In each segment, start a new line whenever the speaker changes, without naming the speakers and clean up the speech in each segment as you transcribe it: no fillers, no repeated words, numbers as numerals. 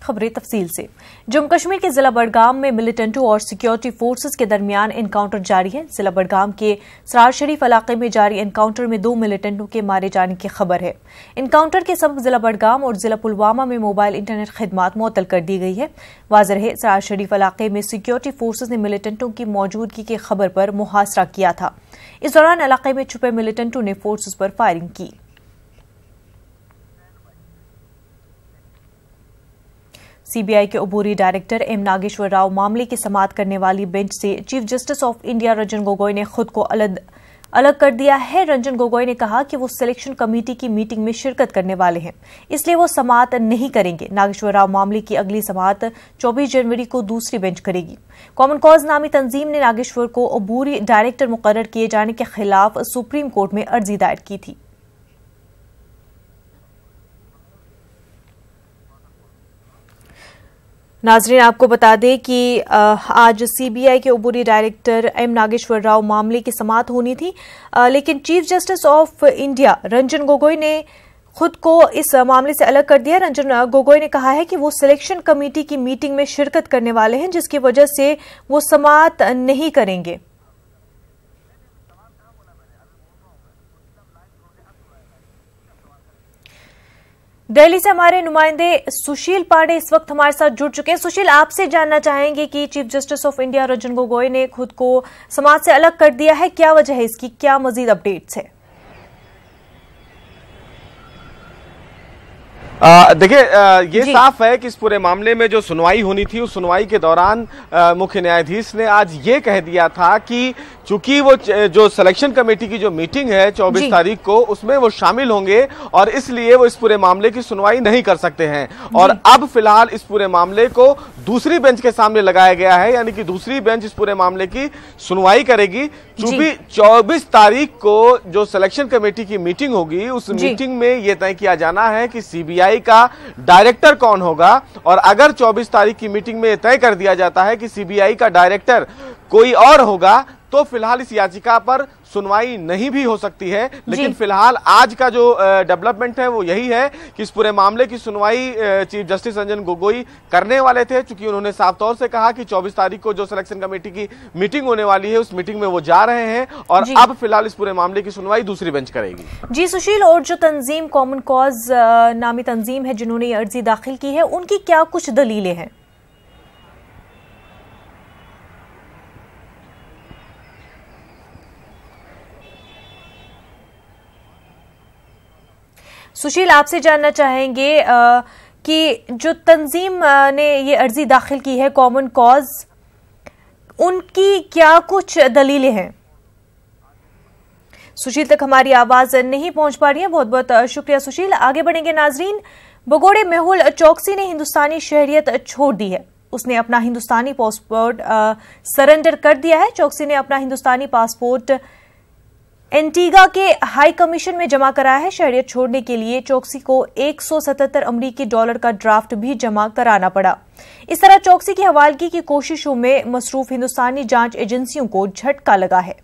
खबरें तफसील से। जम्मू कश्मीर के जिला बडगाम में मिलिटेंटों और सिक्योरिटी फोर्सेस के दरमियान एनकाउंटर जारी है। जिला बडगाम के सरार शरीफ इलाके में जारी एनकाउंटर में 2 मिलिटेंटों के मारे जाने की खबर है। एनकाउंटर के सबब जिला बडगाम और जिला पुलवामा में मोबाइल इंटरनेट खिदमात मुअत्तल कर दी गई है। वाज़ेह है, सरार शरीफ इलाके में सिक्योरिटी फोर्सेस ने मिलिटेंटों की मौजूदगी की खबर पर मुहासरा किया था। इस दौरान इलाके में छुपे मिलिटेंटों ने फोर्सेस पर फायरिंग की। सीबीआई के अबूरी डायरेक्टर एम नागेश्वर राव मामले की समाअत करने वाली बेंच से chief justice of India Ranjan Gogoi ने खुद को अलग कर दिया है। रंजन गोगोई ने कहा कि वो सिलेक्शन कमेटी की मीटिंग में शिरकत करने वाले हैं, इसलिए वो समाअत नहीं करेंगे। नागेश्वर राव मामले की अगली समाअत 24 जनवरी को दूसरी बेंच करेगी। कॉमन कॉज नामी तंजीम ने नागेश्वर को अबूरी डायरेक्टर मुकर्रर किए जाने के खिलाफ सुप्रीम कोर्ट में अर्जी दायर की थी। नाजरीन, आपको बता दें कि आज सीबीआई के अबूरी डायरेक्टर एम नागेश्वर राव मामले की समाअत होनी थी, लेकिन chief justice of India Ranjan Gogoi ने खुद को इस मामले से अलग कर दिया। रंजन गोगोई ने कहा है कि वो सिलेक्शन कमेटी की मीटिंग में शिरकत करने वाले हैं, जिसकी वजह से वो समाअत नहीं करेंगे। दिल्ली से हमारे नुमाइंदे सुशील पांडे इस वक्त हमारे साथ जुड़ चुके हैं। सुशील, आपसे जानना चाहेंगे कि chief justice of India Ranjan Gogoi ने खुद को समाज से अलग कर दिया है, क्या वजह है इसकी, क्या मजीद अपडेट्स है?
देखिए, ये साफ है कि इस पूरे मामले में जो सुनवाई होनी थी, उस सुनवाई के दौरान मुख्य न्यायाधीश ने आज ये कह दिया था कि चूंकि वो जो सिलेक्शन कमेटी की जो मीटिंग है 24 तारीख को, उसमें वो शामिल होंगे और इसलिए वो इस पूरे मामले की सुनवाई नहीं कर सकते हैं। और अब फिलहाल इस पूरे मामले को दूसरी बेंच के सामने लगाया गया है, यानी कि दूसरी बेंच इस पूरे मामले की सुनवाई करेगी। चूंकि 24 तारीख को जो सिलेक्शन कमेटी की मीटिंग होगी, उस मीटिंग में यह तय किया जाना है कि सीबीआई का डायरेक्टर कौन होगा। और अगर 24 तारीख की मीटिंग में तय कर दिया जाता है कि सीबीआई का डायरेक्टर कोई और होगा, तो फिलहाल इस याचिका पर सुनवाई नहीं भी हो सकती है। लेकिन फिलहाल आज का जो डेवलपमेंट है वो यही है कि इस पूरे मामले की सुनवाई चीफ जस्टिस रंजन गोगोई करने वाले थे, चूंकि उन्होंने साफ तौर से कहा कि 24 तारीख को जो सिलेक्शन कमेटी की मीटिंग होने वाली है, उस मीटिंग में वो जा रहे हैं और अब फिलहाल इस पूरे मामले की सुनवाई दूसरी बेंच करेगी।
जी सुशील, और जो तंजीम कॉमन कॉज नामी तंजीम है जिन्होंने ये अर्जी दाखिल की है, उनकी क्या कुछ दलीलें हैं? सुशील, आपसे जानना चाहेंगे कि जो तंजीम ने ये अर्जी दाखिल की है कॉमन कॉज, उनकी क्या कुछ दलीलें हैं? सुशील तक हमारी आवाज नहीं पहुंच पा रही है। बहुत बहुत शुक्रिया सुशील। आगे बढ़ेंगे नाजरीन। भगोड़े मेहुल चौकसी ने हिंदुस्तानी शहरियत छोड़ दी है। उसने अपना हिंदुस्तानी पासपोर्ट सरेंडर कर दिया है। चौकसी ने अपना हिंदुस्तानी पासपोर्ट एंटीगा के हाई कमीशन में जमा कराया है। शहरियत छोड़ने के लिए चौकसी को 177 अमरीकी डॉलर का ड्राफ्ट भी जमा कराना पड़ा। इस तरह चौकसी की हवालगी की कोशिशों में मसरूफ हिंदुस्तानी जांच एजेंसियों को झटका लगा है।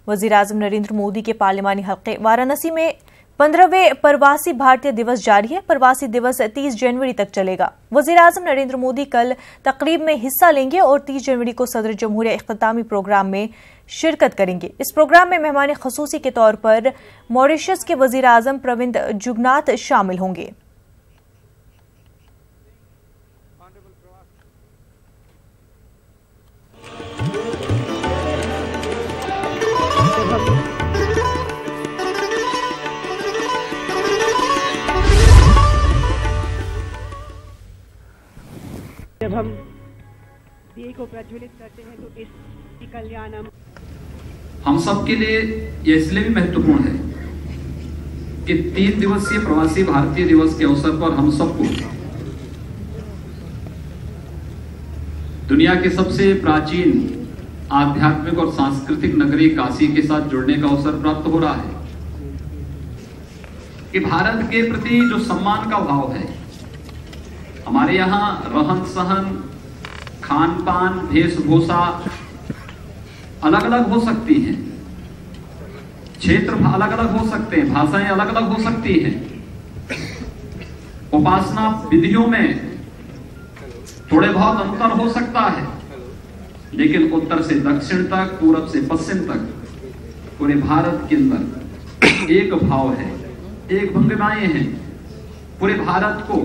वजीर-ए-आज़म नरेंद्र मोदी के पार्लिमानी हल्के वाराणसी में 15वें प्रवासी भारतीय दिवस जारी है। प्रवासी दिवस 30 जनवरी तक चलेगा। वजीर-ए-आज़म नरेंद्र मोदी कल तकरीब में हिस्सा लेंगे और 30 जनवरी को सदर जमहूरिया इख्तितामी प्रोग्राम में शिरकत करेंगे। इस प्रोग्राम में मेहमान खसूसी के तौर पर मॉरिशस के वजीर-ए-आज़म प्रविंद जुगनाथ शामिल होंगे।
जब हम दिए को प्रज्वलित करते हैं तो इस कल्याणम
हम सब के लिए यह इसलिए भी महत्वपूर्ण है कि 3 दिवसीय प्रवासी भारतीय दिवस के अवसर पर हम सबको दुनिया के सबसे प्राचीन आध्यात्मिक और सांस्कृतिक नगरी काशी के साथ जुड़ने का अवसर प्राप्त हो रहा है कि भारत के प्रति जो सम्मान का भाव है, हमारे यहाँ रहन सहन, खान पान, वेशभूषा अलग अलग हो सकती हैं, क्षेत्र अलग अलग हो सकते हैं, भाषाएं अलग अलग हो सकती हैं, उपासना विधियों में थोड़े बहुत अंतर हो सकता है, लेकिन उत्तर से दक्षिण तक, पूरब से पश्चिम तक पूरे भारत के अंदर एक भाव है, एक भंगिमाएं हैं। पूरे भारत को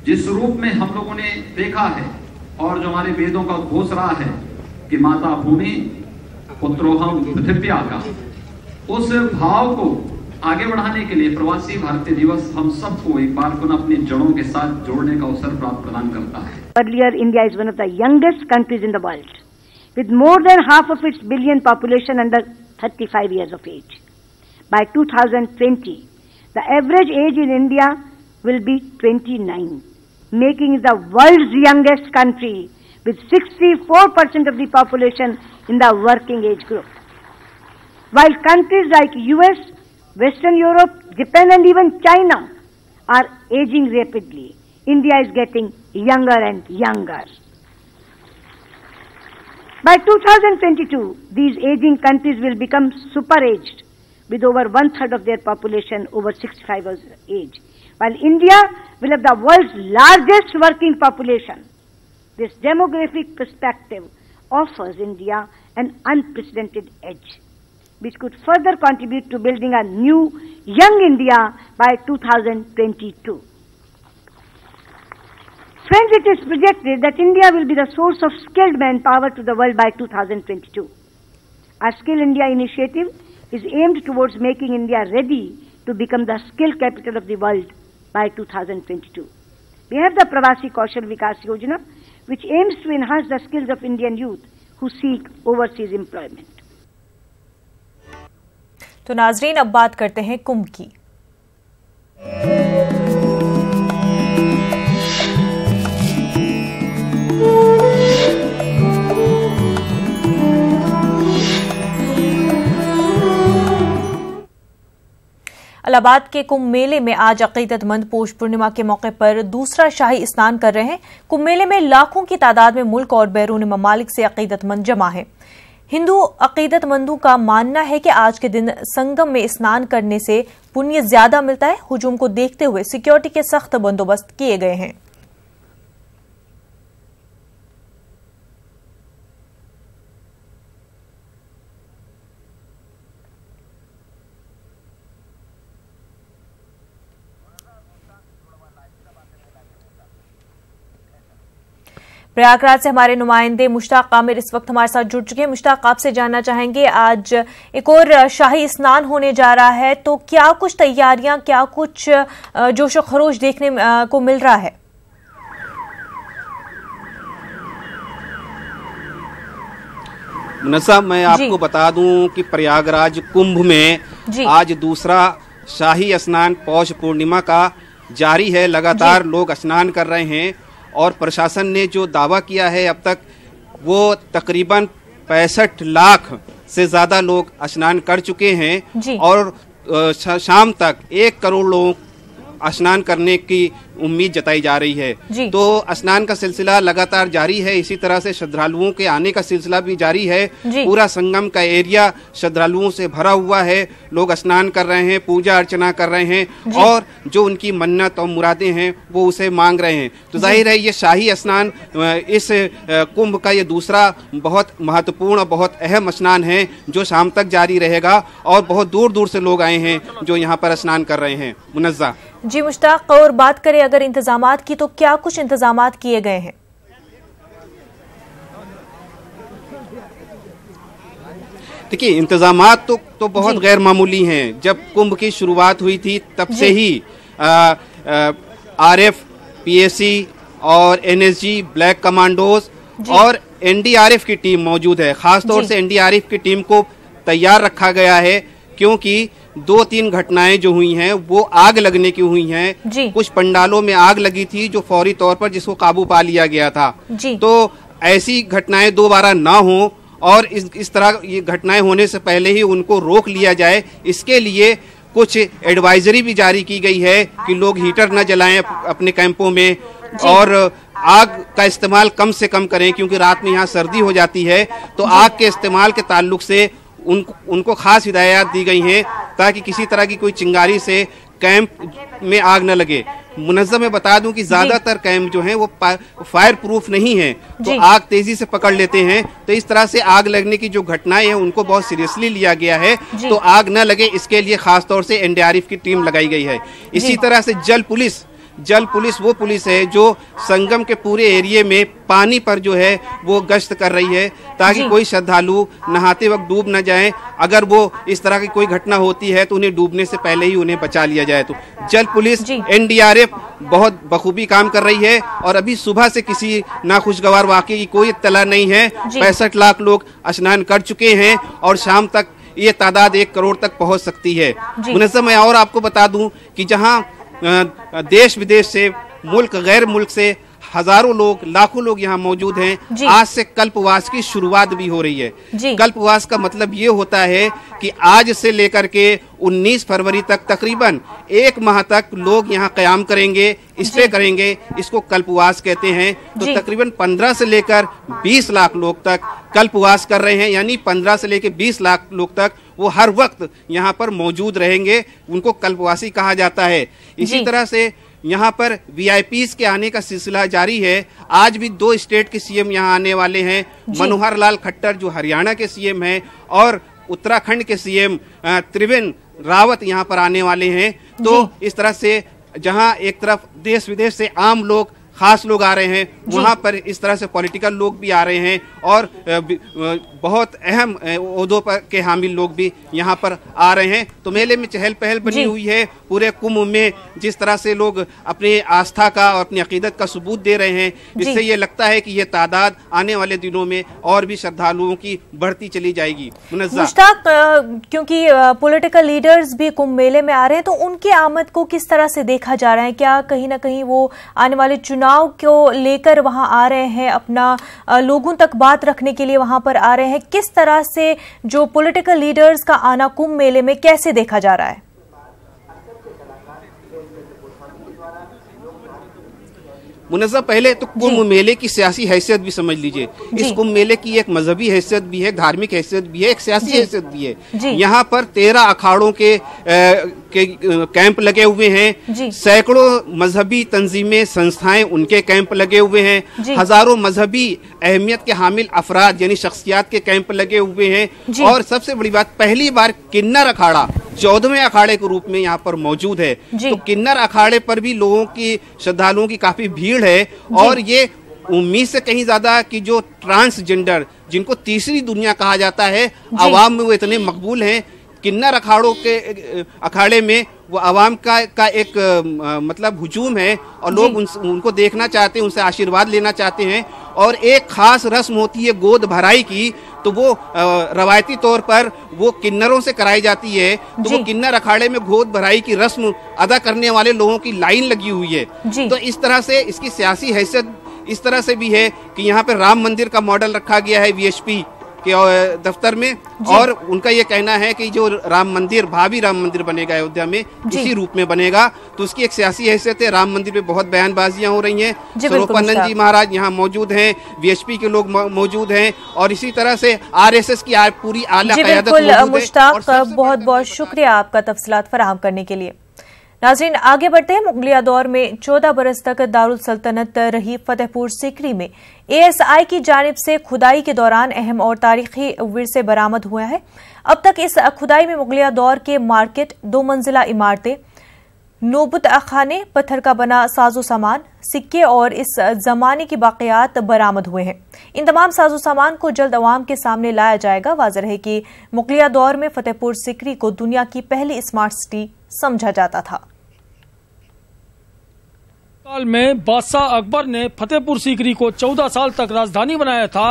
जिस रूप में हम लोगों ने देखा है और जो हमारे वेदों का उद्घोष रहा है कि माता भूमि पुत्रोहम पृथिव्या का, उस भाव को आगे बढ़ाने के लिए प्रवासी भारतीय दिवस हम सबको एक बार पुनः अपनी जड़ों के साथ जोड़ने का अवसर प्रदान करता है।
Earlier, India is one of the youngest countries in the world, with more than half of its billion population under 35 years of age. By 2020, the average age in India will be 29, making it the world's youngest country, with 64% of the population in the working age group. While countries like US, Western Europe, Japan and even China are aging rapidly, India is getting younger and younger. By 2022, these aging countries will become super-aged, with over one-third of their population over 65 years of age, while India will have the world's largest working population. This demographic perspective offers India an unprecedented edge, which could further contribute to building a new, young India by 2022. Friends, it is projected that India will be the source of skilled manpower to the world by 2022. Our Skill India initiative is aimed towards making India ready to become the skill capital of the world by 2022. We have the Pravasi Kaushal Vikas Yojana, which aims to enhance the skills of Indian youth who seek overseas employment.
तो नाजरीन, अब बात करते हैं कुंभ की। इलाहाबाद के कुंभ मेले में आज अकीदतमंद पौष पूर्णिमा के मौके पर दूसरा शाही स्नान कर रहे हैं। कुंभ मेले में लाखों की तादाद में मुल्क और बैरून ममालिक से अकीदतमंद जमा हैं। हिंदू अकीदतमंदों का मानना है कि आज के दिन संगम में स्नान करने से पुण्य ज्यादा मिलता है। हुजूम को देखते हुए सिक्योरिटी के सख्त बंदोबस्त किए गए हैं। प्रयागराज से हमारे नुमाइंदे मुश्ताक आमिर इस वक्त हमारे साथ जुड़ चुके हैं। मुश्ताक, आपसे जानना चाहेंगे, आज एक और शाही स्नान होने जा रहा है, तो क्या कुछ तैयारियां, क्या कुछ जोश और खरोश देखने को मिल रहा है?
मुनस्सा, मैं आपको बता दूं कि प्रयागराज कुंभ में आज दूसरा शाही स्नान पौष पूर्णिमा का जारी है। लगातार लोग स्नान कर रहे हैं और प्रशासन ने जो दावा किया है अब तक, वो तकरीबन 65 लाख से ज्यादा लोग स्नान कर चुके हैं और शाम तक 1 करोड़ लोग स्नान करने की उम्मीद जताई जा रही है। तो स्नान का सिलसिला लगातार जारी है। इसी तरह से श्रद्धालुओं के आने का सिलसिला भी जारी है। पूरा संगम का एरिया श्रद्धालुओं से भरा हुआ है। लोग स्नान कर रहे हैं, पूजा अर्चना कर रहे हैं और जो उनकी मन्नत और मुरादें हैं वो उसे मांग रहे हैं। तो जाहिर है ये शाही स्नान, इस कुंभ का ये दूसरा बहुत महत्वपूर्ण और बहुत अहम स्नान है जो शाम तक जारी रहेगा और बहुत दूर दूर से लोग आए हैं जो यहाँ पर स्नान कर रहे हैं। मुनज़्ज़ा
जी मुश्ताक, और बात करें अगर इंतजामात की, तो क्या कुछ इंतजामात किए गए हैं?
देखिए, इंतजामात तो बहुत गैर मामूली हैं। जब कुंभ की शुरुआत हुई थी तब से ही आरएफ, पीएसी और एनएसजी, ब्लैक कमांडोज और एनडीआरएफ की टीम मौजूद है। खासतौर से एनडीआरएफ की टीम को तैयार रखा गया है क्योंकि 2-3 घटनाएं जो हुई हैं वो आग लगने की हुई हैं। कुछ पंडालों में आग लगी थी जो फौरी तौर पर जिसको काबू पा लिया गया था। तो ऐसी घटनाएं दोबारा ना हो और इस तरह ये घटनाएं होने से पहले ही उनको रोक लिया जाए, इसके लिए कुछ एडवाइजरी भी जारी की गई है कि लोग हीटर न जलाएं अपने कैंपों में और आग का इस्तेमाल कम से कम करें क्योंकि रात में यहाँ सर्दी हो जाती है। तो आग के इस्तेमाल के ताल्लुक से उनको खास हिदायत दी गई हैं ताकि किसी तरह की कोई चिंगारी से कैंप में आग न लगे। मुनज़्ज़म में बता दूं कि ज्यादातर कैंप जो हैं वो फायर प्रूफ नहीं है, तो आग तेजी से पकड़ लेते हैं। तो इस तरह से आग लगने की जो घटनाएं हैं उनको बहुत सीरियसली लिया गया है, तो आग न लगे इसके लिए खास तौर से एनडीआरएफ की टीम लगाई गई है। इसी तरह से जल पुलिस वो पुलिस है जो संगम के पूरे एरिया में पानी पर जो है वो गश्त कर रही है ताकि कोई श्रद्धालु नहाते वक्त डूब न जाए। अगर वो इस तरह की कोई घटना होती है तो उन्हें डूबने से पहले ही उन्हें बचा लिया जाए। तो जल पुलिस एनडीआरएफ बहुत बखूबी काम कर रही है और अभी सुबह से किसी नाखुशगवार वाकये की कोई इत्तला नहीं है। 65 लाख लोग स्नान कर चुके हैं और शाम तक ये तादाद 1 करोड़ तक पहुंच सकती है। मुनज़्ज़म मैं और आपको बता दूं कि जहां देश विदेश से मुल्क गैर मुल्क से हजारों लोग लाखों लोग यहाँ मौजूद हैं। आज से कल्पवास की शुरुआत भी हो रही है। कल्पवास का मतलब ये होता है कि आज से लेकर के 19 फरवरी तक तकरीबन 1 माह तक लोग यहाँ क़याम करेंगे, स्टे करेंगे। इसको कल्पवास कहते हैं। तो तकरीबन 15 से लेकर 20 लाख लोग तक कल्पवास कर रहे हैं, यानी 15 से लेकर 20 लाख लोग तक वो हर वक्त यहाँ पर मौजूद रहेंगे। उनको कल्पवासी कहा जाता है। इसी तरह से यहाँ पर वीआईपीज के आने का सिलसिला जारी है। आज भी 2 स्टेट के सीएम यहाँ आने वाले हैं। मनोहर लाल खट्टर जो हरियाणा के सीएम हैं और उत्तराखंड के सीएम त्रिवेंद्र रावत यहाँ पर आने वाले हैं। तो इस तरह से जहाँ एक तरफ देश विदेश से आम लोग, खास लोग आ रहे हैं, वहाँ पर इस तरह से पॉलिटिकल लोग भी आ रहे हैं और बहुत अहम ओहदों पर के हामिल लोग भी यहाँ पर आ रहे हैं। तो मेले में चहल पहल बनी हुई है। पूरे कुंभ में जिस तरह से लोग अपनी आस्था का और अपनी अकीदत का सबूत दे रहे हैं, इससे ये लगता है कि ये तादाद आने वाले दिनों में और भी श्रद्धालुओं की बढ़ती चली जाएगी।
मुश्ताक, क्योंकि पॉलिटिकल लीडर्स भी कुंभ मेले में आ रहे हैं, तो उनकी आमद को किस तरह से देखा जा रहा है? क्या कहीं ना कहीं वो आने वाले चुनाव को लेकर वहां आ रहे हैं, अपना लोगों तक बात रखने के लिए वहां पर आ रहे हैं? किस तरह से जो पॉलिटिकल लीडर्स का आना कुंभ मेले में कैसे देखा जा रहा है?
मुनज़्ज़म पहले तो कुंभ मेले की सियासी हैसियत भी समझ लीजिए। इस कुंभ मेले की एक मजहबी हैसियत भी है, धार्मिक हैसियत भी है, एक सियासी हैसियत भी है। यहाँ पर 13 अखाड़ों के कैंप लगे हुए हैं। सैकड़ों मजहबी तंजीमें, संस्थाएं, उनके कैंप लगे हुए हैं। हजारों मजहबी अहमियत के हामिल अफराद यानी शख्सियात के कैंप लगे हुए हैं। और सबसे बड़ी बात, पहली बार किन्नर अखाड़ा 14वें अखाड़े के रूप में यहाँ पर मौजूद है। तो किन्नर अखाड़े पर भी लोगों की, श्रद्धालुओं की काफी भीड़ है। और ये उम्मीद से कहीं ज्यादा कि जो ट्रांसजेंडर, जिनको तीसरी दुनिया कहा जाता है, आवाम में वो इतने मकबूल हैं। किन्नर अखाड़ों के अखाड़े में वो आवाम का एक मतलब हुजूम है और लोग उनको देखना चाहते हैं, उनसे आशीर्वाद लेना चाहते हैं। और एक खास रस्म होती है गोद भराई की, तो वो रवायती तौर पर वो किन्नरों से कराई जाती है। तो वो किन्नर अखाड़े में गोद भराई की रस्म अदा करने वाले लोगों की लाइन लगी हुई है। तो इस तरह से इसकी सियासी हैसियत इस तरह से भी है कि यहाँ पे राम मंदिर का मॉडल रखा गया है वीएचपी के दफ्तर में। और उनका ये कहना है कि जो राम मंदिर, भावी राम मंदिर बनेगा अयोध्या में, इसी रूप में बनेगा। तो उसकी एक सियासी हैसियत है। राम मंदिर पे बहुत बयानबाजियां हो रही हैं। स्वरूपानंद जी महाराज यहाँ मौजूद हैं, वीएचपी के लोग मौजूद हैं और इसी तरह से आरएसएस की पूरी आला क़यादत मौजूद है।
मुश्ताक, बहुत बहुत शुक्रिया आपका तफसीलात फराहम करने के लिए। नाज़रीन, आगे बढ़ते हैं। मुगलिया दौर में 14 बरस तक दारुल सल्तनत रही फतेहपुर सीकरी में एएसआई की जानिब से खुदाई के दौरान अहम और तारीखी विरसे बरामद हुआ है। अब तक इस खुदाई में मुगलिया दौर के मार्केट, 2 मंजिला इमारतें, नोबत खाने, पत्थर का बना साजो सामान, सिक्के और इस जमाने की बाक़ियात बरामद हुए हैं। इन तमाम साजो सामान को जल्द अवाम के सामने लाया जाएगा। वाज़ेह है कि मुगलिया दौर में फतेहपुर सीकरी को दुनिया की पहली स्मार्ट सिटी समझा जाता था।
साल में बादशाह अकबर ने फतेहपुर सीकरी को 14 साल तक राजधानी बनाया था।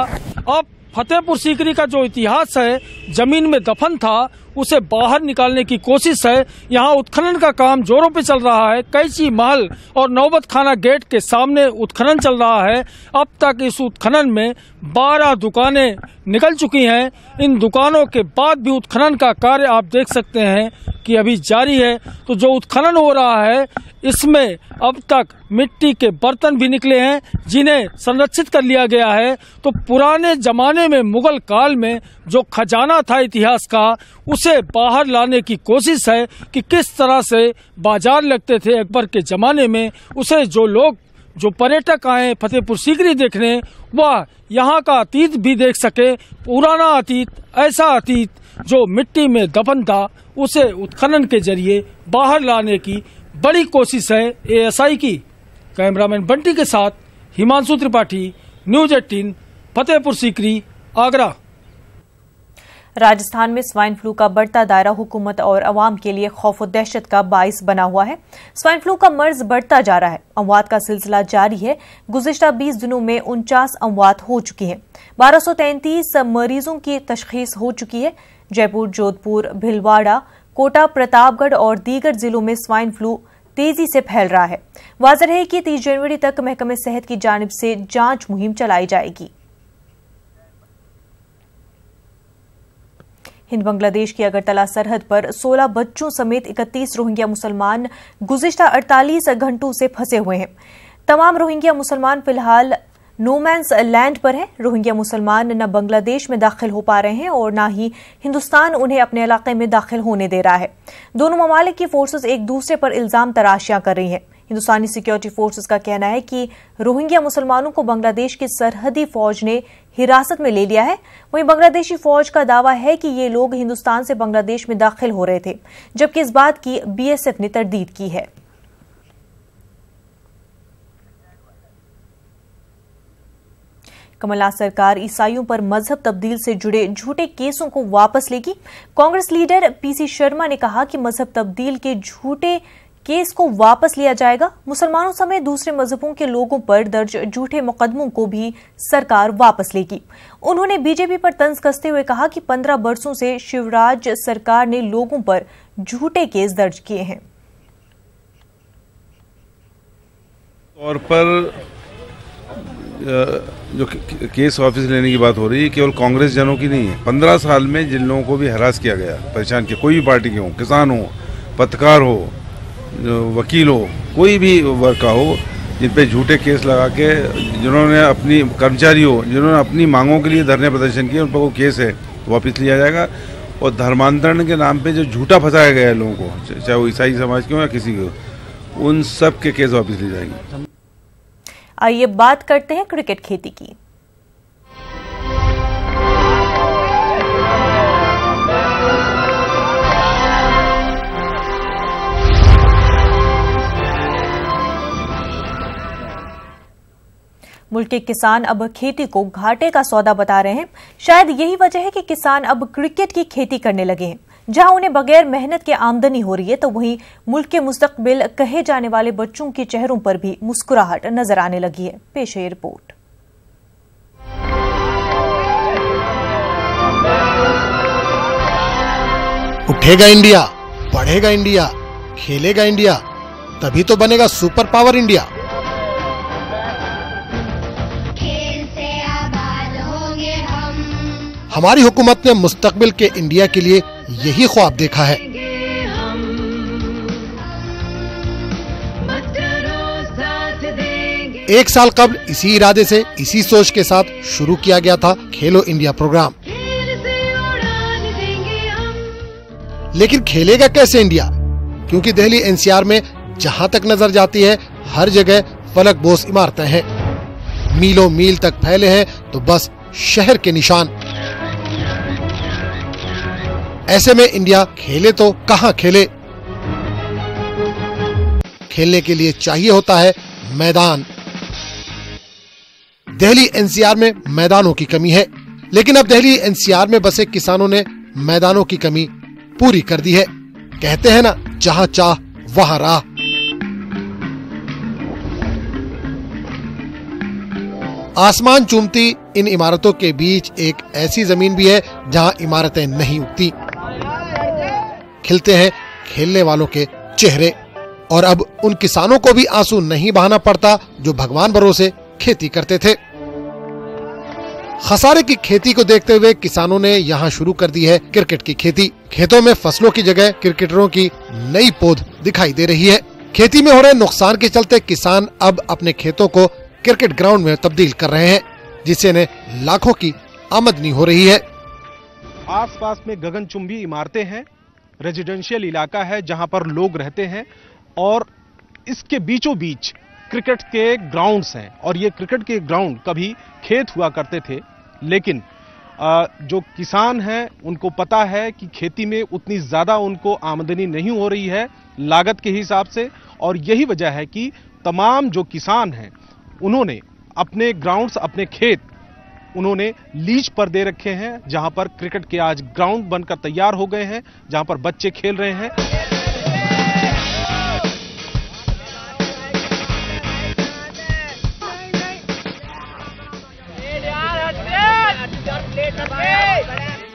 अब फतेहपुर सीकरी का जो इतिहास है, जमीन में दफन था, उसे बाहर निकालने की कोशिश है। यहाँ उत्खनन का काम जोरों पे चल रहा है। कैची महल और नौबत खाना गेट के सामने उत्खनन चल रहा है। अब तक इस उत्खनन में 12 दुकानें निकल चुकी हैं। इन दुकानों के बाद भी उत्खनन का कार्य आप देख सकते हैं कि अभी जारी है। तो जो उत्खनन हो रहा है, इसमें अब तक मिट्टी के बर्तन भी निकले हैं जिन्हें संरक्षित कर लिया गया है। तो पुराने जमाने में मुगल काल में जो खजाना था इतिहास का, उसे बाहर लाने की कोशिश है कि किस तरह से बाजार लगते थे अकबर के जमाने में, उसे जो पर्यटक आए फतेहपुर सीकरी देखने, वह यहाँ का अतीत भी देख सके। पुराना अतीत, ऐसा अतीत जो मिट्टी में दफन था, उसे उत्खनन के जरिए बाहर लाने की बड़ी कोशिश है एएसआई की। कैमरामैन बंटी के साथ हिमांशु त्रिपाठी, न्यूज 18, फतेहपुर सीकरी, आगरा।
राजस्थान में स्वाइन फ्लू का बढ़ता दायरा हुकूमत और अवाम के लिए खौफ और दहशत का बाइस बना हुआ है। स्वाइन फ्लू का मर्ज बढ़ता जा रहा है। अमवात का सिलसिला जारी है। गुज़िश्ता 20 दिनों में 49 अमवात हो चुकी हैं। 1233 मरीजों की तशखीस हो चुकी है। जयपुर, जोधपुर, भिलवाड़ा, कोटा, प्रतापगढ़ और दीगर जिलों में स्वाइन फ्लू तेजी से फैल रहा है। वाज़ेह है कि 30 जनवरी तक महकमे सेहत की जानिब से जांच मुहिम चलाई जाएगी। हिंद बांग्लादेश की अगरतला सरहद पर 16 बच्चों समेत 31 रोहिंग्या मुसलमान गुज़िश्ता 48 घंटों से फंसे हुए हैं। तमाम रोहिंग्या मुसलमान फिलहाल नोमैंस लैंड पर हैं। रोहिंग्या मुसलमान न बांग्लादेश में दाखिल हो पा रहे हैं और न ही हिंदुस्तान उन्हें अपने इलाके में दाखिल होने दे रहा है। दोनों ममालिक की फोर्सेस एक दूसरे पर इल्जाम तराशियां कर रही हैं। हिंदुस्तानी सिक्योरिटी फोर्सेस का कहना है कि रोहिंग्या मुसलमानों को बांग्लादेश की सरहदी फौज ने हिरासत में ले लिया है। वहीं बांग्लादेशी फौज का दावा है कि ये लोग हिंदुस्तान से बांग्लादेश में दाखिल हो रहे थे, जबकि इस बात की बीएसएफ ने तरदीद की है। कमलनाथ सरकार ईसाइयों पर मजहब तब्दील से जुड़े झूठे केसों को वापस लेगी। कांग्रेस लीडर पीसी शर्मा ने कहा कि मजहब तब्दील के झूठे केस को वापस लिया जाएगा। मुसलमानों समेत दूसरे मजहबों के लोगों पर दर्ज झूठे मुकदमों को भी सरकार वापस लेगी। उन्होंने बीजेपी पर तंज कसते हुए कहा कि 15 वर्षों से शिवराज सरकार ने लोगों पर झूठे केस दर्ज किए हैं।
और पर जो केस वापस लेने की बात हो रही है केवल कांग्रेस जनों की नहीं है। 15 साल में जिन लोगों को भी हरास किया गया, परेशान किया, कोई भी पार्टी के हो, किसान हो, पत्रकार हो, वकील हो, कोई भी वर्ग का हो, जिन पे झूठे केस लगा के जिन्होंने अपनी कर्मचारी हो, जिन्होंने अपनी मांगों के लिए धरने प्रदर्शन किए, उन पर वो केस है वापस लिया जाएगा। और धर्मांतरण के नाम पे जो झूठा फंसाया गया है लोगों को, चाहे वो ईसाई समाज के हो या किसी को, उन सब के केस वापस ली जाएंगे।
आइए बात करते हैं क्रिकेट खेती की। मुल्क के किसान अब खेती को घाटे का सौदा बता रहे हैं। शायद यही वजह है कि किसान अब क्रिकेट की खेती करने लगे हैं। जहां उन्हें बगैर मेहनत के आमदनी हो रही है, तो वहीं मुल्क के मुस्तकबिल कहे जाने वाले बच्चों के चेहरों पर भी मुस्कुराहट नजर आने लगी है। पेश है रिपोर्ट।
उठेगा इंडिया, बढ़ेगा इंडिया, खेलेगा इंडिया, तभी तो बनेगा सुपर पावर इंडिया। हमारी हुकूमत ने मुस्तकबिल के इंडिया के लिए यही ख्वाब देखा है। एक साल कबल इसी इरादे से, इसी सोच के साथ शुरू किया गया था खेलो इंडिया प्रोग्राम। लेकिन खेलेगा कैसे इंडिया? क्योंकि दिल्ली एनसीआर में जहां तक नजर जाती है, हर जगह फलक बोस इमारतें हैं, मीलों मील तक फैले हैं तो बस शहर के निशान। ऐसे में इंडिया खेले तो कहां खेले? खेलने के लिए चाहिए होता है मैदान। दिल्ली एनसीआर में मैदानों की कमी है, लेकिन अब दिल्ली एनसीआर में बसे किसानों ने मैदानों की कमी पूरी कर दी है। कहते हैं ना, जहां चाह वहां राह। आसमान चूमती इन इमारतों के बीच एक ऐसी जमीन भी है जहां इमारतें नहीं उगती, खिलते हैं खेलने वालों के चेहरे। और अब उन किसानों को भी आंसू नहीं बहाना पड़ता जो भगवान भरोसे खेती करते थे। खसारे की खेती को देखते हुए किसानों ने यहाँ शुरू कर दी है क्रिकेट की खेती। खेतों में फसलों की जगह क्रिकेटरों की नई पौध दिखाई दे रही है। खेती में हो रहे नुकसान के चलते किसान अब अपने खेतों को क्रिकेट ग्राउंड में तब्दील कर रहे हैं, जिससे इन्हें लाखों की आमदनी हो रही है।
आसपास में गगनचुंबी इमारतें हैं, रेजिडेंशियल इलाका है जहां पर लोग रहते हैं और इसके बीचों बीच क्रिकेट के ग्राउंड्स हैं। और ये क्रिकेट के ग्राउंड कभी खेत हुआ करते थे, लेकिन जो किसान हैं उनको पता है कि खेती में उतनी ज्यादा उनको आमदनी नहीं हो रही है लागत के हिसाब से, और यही वजह है कि तमाम जो किसान हैं उन्होंने अपने ग्राउंड्स, अपने खेत उन्होंने लीज पर दे रखे हैं, जहां पर क्रिकेट के आज ग्राउंड बनकर तैयार हो गए हैं, जहां पर बच्चे खेल रहे हैं।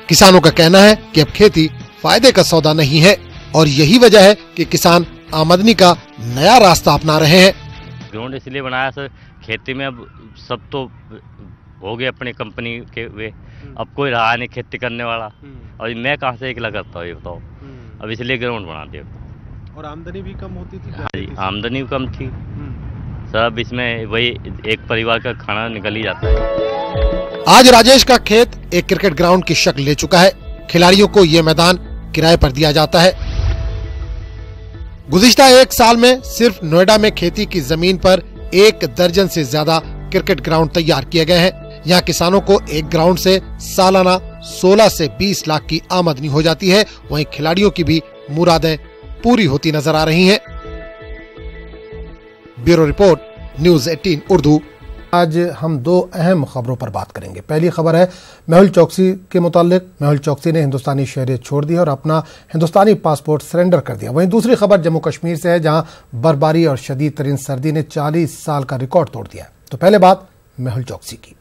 किसानों का कहना है कि अब खेती फायदे का सौदा नहीं है और यही वजह है कि किसान आमदनी का नया रास्ता अपना रहे हैं।
ग्राउंड इसलिए बनाया सर, खेती में अब सब तो हो गए अपनी कंपनी के वे, अब कोई रहा नहीं खेती करने वाला, और मैं कहाँ से अकेला करता हूँ ये बताओ। अब इसलिए ग्राउंड बना दिया।
और आमदनी भी कम होती थी?
हाँ जी, आमदनी भी कम थी सब, इसमें वही एक परिवार का खाना निकल ही जाता है।
आज राजेश का खेत एक क्रिकेट ग्राउंड की शक्ल ले चुका है। खिलाड़ियों को ये मैदान किराए पर दिया जाता है। गुज़िश्ता एक साल में सिर्फ नोएडा में खेती की जमीन पर 1 दर्जन से ज्यादा क्रिकेट ग्राउंड तैयार किए गए हैं। यहाँ किसानों को एक ग्राउंड से सालाना 16 से 20 लाख की आमदनी हो जाती है। वहीं खिलाड़ियों की भी मुरादें पूरी होती नजर आ रही हैं। Bureau report, news 18 Urdu.
आज हम 2 अहम खबरों पर बात करेंगे। पहली खबर है मेहुल चौकसी के मुतालिक। मेहुल चौकसी ने हिंदुस्तानी शहरियत छोड़ दी और अपना हिंदुस्तानी पासपोर्ट सरेंडर कर दिया। वहीं दूसरी खबर जम्मू कश्मीर से है, जहां बर्फबारी और शदीद तरीन सर्दी ने 40 साल का रिकॉर्ड तोड़ दिया। तो पहले बात मेहुल चौकसी की।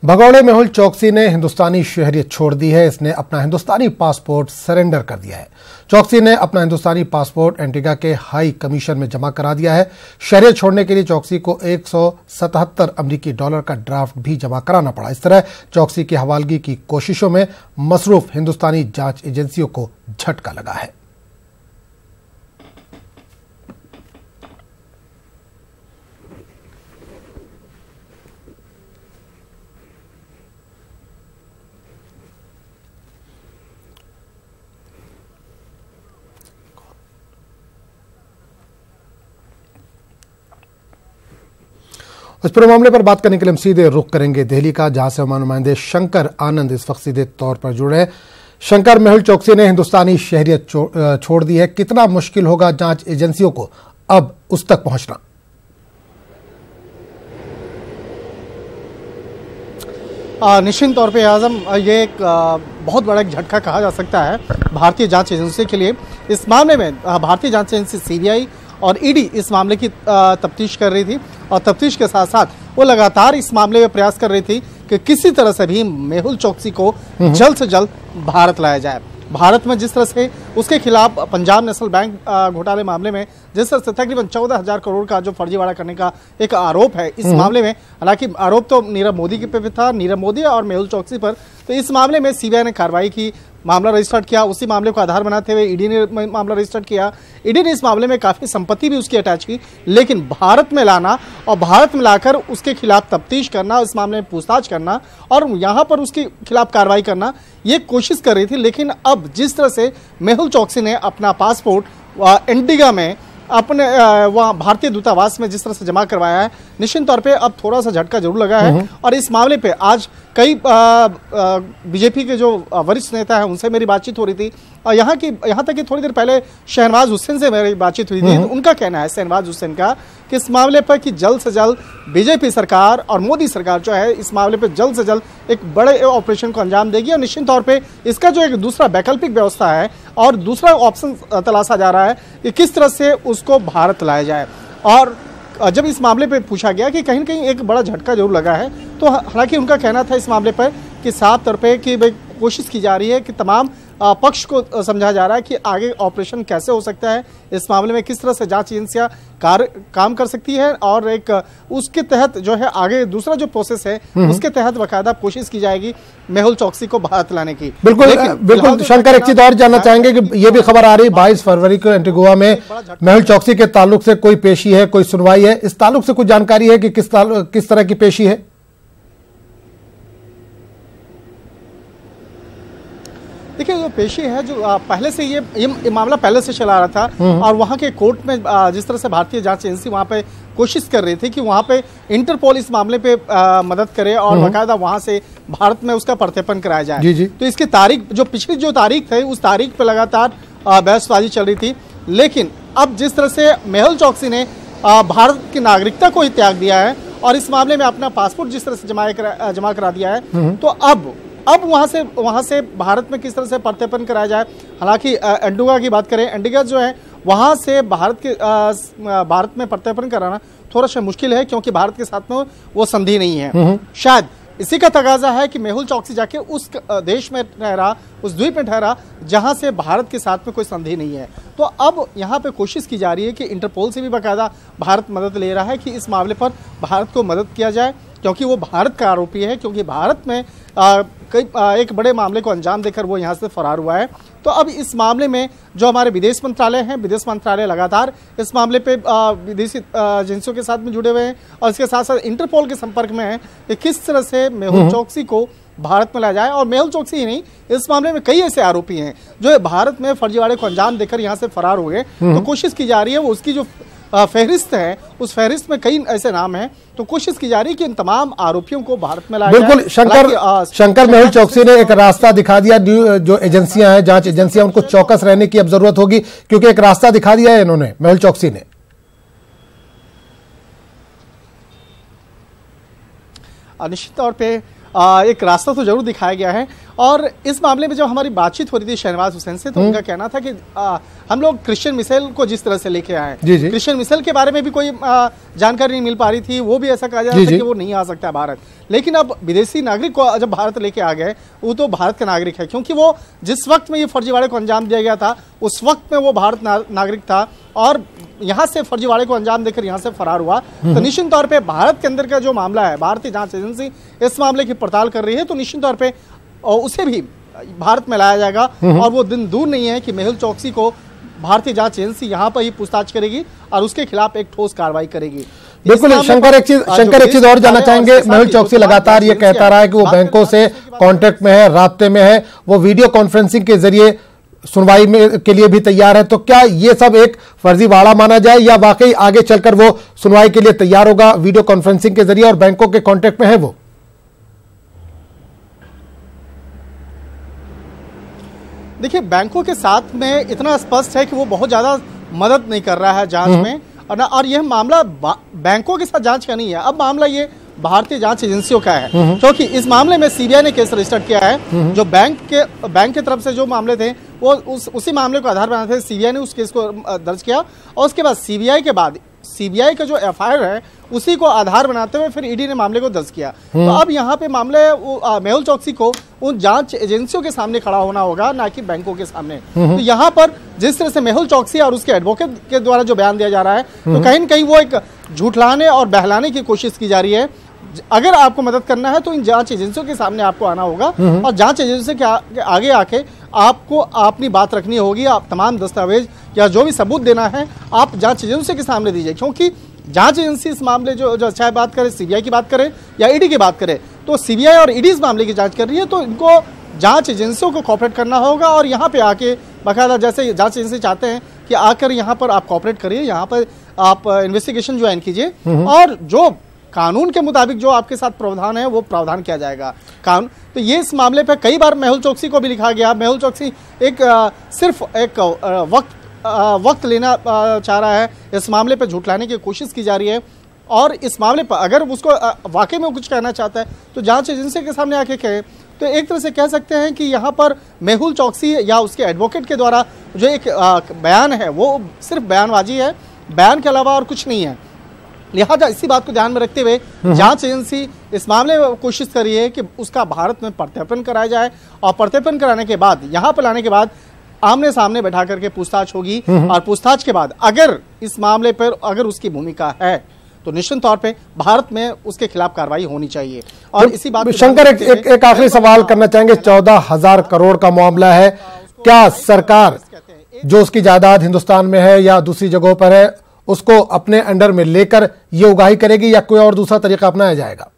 भगौड़े मेहुल चौकसी ने हिंदुस्तानी शहरियत छोड़ दी है। इसने अपना हिंदुस्तानी पासपोर्ट सरेंडर कर दिया है। चौकसी ने अपना हिंदुस्तानी पासपोर्ट एंटीगा के हाई कमीशन में जमा करा दिया है। शहरियत छोड़ने के लिए चौकसी को $177 अमेरिकी का ड्राफ्ट भी जमा कराना पड़ा। इस तरह चौकसी की हवालगी की कोशिशों में मसरूफ हिंदुस्तानी जांच एजेंसियों को झटका लगा है। इस पूरे मामले पर बात करने के लिए हम सीधे रुख करेंगे दिल्ली का, जहां से हमारे नुमाइंदे शंकर आनंद इस वक्त सीधे तौर पर जुड़े हैं। शंकर, मेहुल चौकसी ने हिंदुस्तानी शहरियत छोड़ दी है। कितना मुश्किल होगा जांच एजेंसियों को अब उस तक पहुंचना?
निश्चित तौर पे आजम, ये एक बहुत बड़ा एक झटका कहा जा सकता है भारतीय जांच एजेंसी के लिए। इस मामले में भारतीय जांच एजेंसी सीबीआई और ईडी इस मामले की तफ्तीश कर रही थी और तफ्तीश के साथ साथ वो लगातार इस मामले में प्रयास कर रही थी कि किसी तरह से भी मेहुल चौकसी को जल्द से जल्द भारत लाया जाए। भारत में जिस तरह से उसके खिलाफ पंजाब नेशनल बैंक घोटाले मामले में जिस तरह से तकरीबन 14,000 करोड़ का जो फर्जीवाड़ा करने का एक आरोप है इस मामले में, हालांकि आरोप तो नीरव मोदी के पे था, नीरव मोदी और मेहुल चौकसी पर। तो इस मामले में सीबीआई ने कार्रवाई की, मामला रजिस्टर्ड किया। उसी मामले को आधार बनाते हुए ईडी ने मामला रजिस्टर्ड किया। ईडी ने इस मामले में काफी संपत्ति भी उसकी अटैच की, लेकिन भारत में लाना और भारत में लाकर उसके खिलाफ तफ्तीश करना, इस मामले में पूछताछ करना और यहाँ पर उसके खिलाफ कार्रवाई करना, ये कोशिश कर रही थी। लेकिन अब जिस तरह से मेहुल चौकसी ने अपना पासपोर्ट एंटीगा में अपने वहाँ भारतीय दूतावास में जिस तरह से जमा करवाया है, निश्चित तौर पे अब थोड़ा सा झटका जरूर लगा है। और इस मामले पे आज कई बीजेपी के जो वरिष्ठ नेता हैं उनसे मेरी बातचीत हो रही थी और यहाँ तक कि थोड़ी देर पहले शहनवाज हुसैन से मेरी बातचीत हुई थी। उनका कहना है, शहनवाज हुसैन का, कि इस मामले पर कि जल्द से जल्द बीजेपी सरकार और मोदी सरकार जो है इस मामले पर जल्द से जल्द एक बड़े ऑपरेशन को अंजाम देगी और निश्चित तौर पे इसका जो एक दूसरा वैकल्पिक व्यवस्था है और दूसरा ऑप्शन तलाशा जा रहा है कि किस तरह से उसको भारत लाया जाए। और जब इस मामले पे पूछा गया कि कहीं न कहीं एक बड़ा झटका जरूर लगा है, तो हालांकि उनका कहना था इस मामले पर कि साफ तौर पे कि कोशिश की जा रही है कि तमाम पक्ष को समझा जा रहा है कि आगे ऑपरेशन कैसे हो सकता है, इस मामले में किस तरह से जांच एजेंसियां काम कर सकती है और एक उसके तहत जो है आगे दूसरा जो प्रोसेस है उसके तहत बाकायदा कोशिश की जाएगी मेहुल चौकसी को भारत लाने की।
बिल्कुल शंकर, एक चीज और जानना चाहेंगे कि ये भी खबर आ रही 22 फरवरी को एंटीगुआ में मेहुल चौकसी के ताल्लुक से कोई पेशी है, कोई सुनवाई है, इस ताल्लुक से कुछ जानकारी है कि किस तरह की पेशी है?
देखिए जो पेशी है जो पहले से ये मामला पहले से चला रहा था और वहाँ के कोर्ट में जिस तरह से भारतीय जांच एजेंसी वहाँ पे कोशिश कर रही थी कि वहाँ पे इंटरपोल इस मामले पे मदद करे और बाकायदा वहाँ से भारत में उसका प्रत्यर्पण कराया जाए। जी। तो इसकी तारीख जो पिछली जो तारीख थी उस तारीख पे लगातार बहसबाजी चल रही थी, लेकिन अब जिस तरह से मेहुल चौकसी ने भारत की नागरिकता को ही त्याग दिया है और इस मामले में अपना पासपोर्ट जिस तरह से जमा करा दिया है, तो अब वहां से भारत में किस तरह से प्रत्यर्पण कराया जाए। हालांकि एंटीगुआ की बात करें, एंटीगुआ जो है वहां से भारत में प्रत्यर्पण कराना थोड़ा सा मुश्किल है क्योंकि भारत के साथ में वो संधि नहीं है। शायद इसी का तकाजा है कि मेहुल चौकसी जाके उस देश में ठहरा, उस द्वीप में ठहरा जहां से भारत के साथ में कोई संधि नहीं है। तो अब यहाँ पे कोशिश की जा रही है कि इंटरपोल से भी बाकायदा भारत मदद ले रहा है कि इस मामले पर भारत को मदद किया जाए क्योंकि वो भारत का आरोपी है, क्योंकि भारत में एक बड़े मामले को अंजाम देकर वो यहाँ से फरार हुआ है। तो अब इस मामले में जो हमारे विदेश मंत्रालय है, विदेश मंत्रालय लगातार इस मामले पे विदेशी एजेंसियों के साथ में जुड़े हुए हैं और इसके साथ साथ इंटरपोल के संपर्क में है कि किस तरह से मेहुल चौकसी को भारत में लाया जाए। और मेहुल चौकसी ही नहीं, इस मामले में कई ऐसे आरोपी हैं जो भारत में फर्जीवाड़े को अंजाम देकर यहाँ से फरार हो गए। तो कोशिश की जा रही है वो उसकी जो फहरिस्त है, उस फहरिस्त में कई ऐसे नाम हैं, तो कोशिश की जा रही है कि इन तमाम आरोपियों को भारत में लाया
बिल्कुल
जाए।
शंकर, मेहुल चौकसी ने एक रास्ता दिखा दिया, जो एजेंसियां हैं, जांच एजेंसियां, उनको चौकस रहने की अब जरूरत होगी क्योंकि एक रास्ता दिखा दिया है इन्होंने, मेहुल चौकसी ने।
निश्चित तौर पे एक रास्ता तो जरूर दिखाया गया है। और इस मामले में जब हमारी बातचीत हो रही थी शहनवाज हुसैन से, तो उनका कहना था कि हम लोग क्रिश्चियन मिशेल को जिस तरह से लेके आए, क्रिश्चियन मिशेल के बारे में भी कोई जानकारी नहीं मिल पा रही थी, वो भी ऐसा कहा जा रहा था कि वो नहीं आ सकता भारत। लेकिन अब विदेशी नागरिक को जब भारत लेके आ गए, वो तो भारत का नागरिक है क्योंकि वो जिस वक्त में ये फर्जीवाड़े को अंजाम दिया गया था उस वक्त में वो भारत नागरिक था और यहाँ से फर्जीवाड़े को अंजाम देकर यहाँ से फरार हुआ। तो निश्चित तौर पे भारत के अंदर का जो मामला है, भारतीय जांच एजेंसी इस मामले की पड़ताल कर रही है, तो निश्चित तौर पे उसे भी भारत में लाया जाएगा और वो दिन दूर नहीं है कि मेहुल चौकसी को भारतीय जांच एजेंसी यहाँ पर ही पूछताछ करेगी और उसके खिलाफ एक ठोस कार्रवाई करेगी।
बिल्कुल शंकर, एक चीज और जानना चाहेंगे। मेहुल चौकसी लगातार ये कहता रहा है कि वो बैंकों से कांटेक्ट में है, राब्ते में है, वो वीडियो कॉन्फ्रेंसिंग के जरिए सुनवाई में के लिए भी तैयार है। तो क्या ये सब एक फर्जीवाड़ा माना जाए या वाकई आगे चलकर वो सुनवाई के लिए तैयार होगा वीडियो कॉन्फ्रेंसिंग के जरिए और बैंकों के कांटेक्ट में है वो?
देखिए, बैंकों के साथ में इतना स्पष्ट है कि वो बहुत ज्यादा मदद नहीं कर रहा है जांच में, और यह मामला बैंकों के साथ जांच का नहीं है, अब मामला ये भारतीय जांच एजेंसियों का है क्योंकि इस मामले में सीबीआई ने केस रजिस्टर किया है। जो बैंक के तरफ से जो मामले थे वो उसी मामले को आधार बनाते थे, सीबीआई ने उस केस को दर्ज किया और उसके बाद सीबीआई का जो एफआईआर है उसी को आधार बनाते हुए फिर ईडी ने मामले को दर्ज किया। तो अब यहाँ पे मामले मेहुल चौकसी को उन जांच एजेंसियों के सामने खड़ा होना होगा, ना कि बैंकों के सामने। तो यहाँ पर जिस तरह से मेहुल चौकसी और उसके एडवोकेट के द्वारा जो बयान दिया जा रहा है, तो कहीं न कहीं वो एक झूठलाने और बहलाने की कोशिश की जा रही है। अगर आपको मदद करना है तो इन जांच एजेंसियों के सामने आपको आना होगा और जांच एजेंसी के आगे आके आपको अपनी बात रखनी होगी। आप तमाम दस्तावेज या जो भी सबूत देना है आप जांच एजेंसी के सामने दीजिए, क्योंकि जांच एजेंसी इस मामले जो चाहे बात करे, सीबीआई की बात करे या ईडी की बात करे, तो सीबीआई और ईडी इस मामले की जांच कर रही है, तो इनको जांच एजेंसियों को कॉपरेट करना होगा और यहाँ पे आके बाकायदा जैसे जांच एजेंसी चाहते हैं कि आकर यहाँ पर आप कॉपरेट करिए, यहाँ पर आप इन्वेस्टिगेशन ज्वाइन कीजिए और जो कानून के मुताबिक जो आपके साथ प्रावधान है वो प्रावधान किया जाएगा कानून। तो ये इस मामले पे कई बार मेहुल चौकसी को भी लिखा गया। मेहुल चौकसी सिर्फ एक वक्त लेना चाह रहा है, इस मामले पे झूठलाने की कोशिश की जा रही है और इस मामले पर अगर उसको वाकई में कुछ कहना चाहता है तो जांच एजेंसी के सामने आके कहे। तो एक तरह से कह सकते हैं कि यहाँ पर मेहुल चौकसी या उसके एडवोकेट के द्वारा जो एक बयान है वो सिर्फ बयानबाजी है, बयान के अलावा और कुछ नहीं है। लिहाजा इसी बात को ध्यान में रखते हुए जांच एजेंसी इस मामले में कोशिश कर रही है कि उसका भारत में प्रत्यर्पण कराया जाए और प्रत्यर्पण कराने के बाद यहाँ पर लाने के बाद आमने सामने बैठा करके पूछताछ होगी और पूछताछ के बाद अगर इस मामले पर अगर उसकी भूमिका है तो निश्चित तौर पे भारत में उसके खिलाफ कार्रवाई होनी चाहिए। और इसी बात
शंकर एक आखिरी सवाल करना चाहेंगे। 14,000 करोड़ का मामला है, क्या सरकार जो उसकी जायदाद हिंदुस्तान में है या दूसरी जगहों पर है उसको अपने अंडर में लेकर ये उगाही करेगी या कोई और दूसरा तरीका अपनाया जाएगा?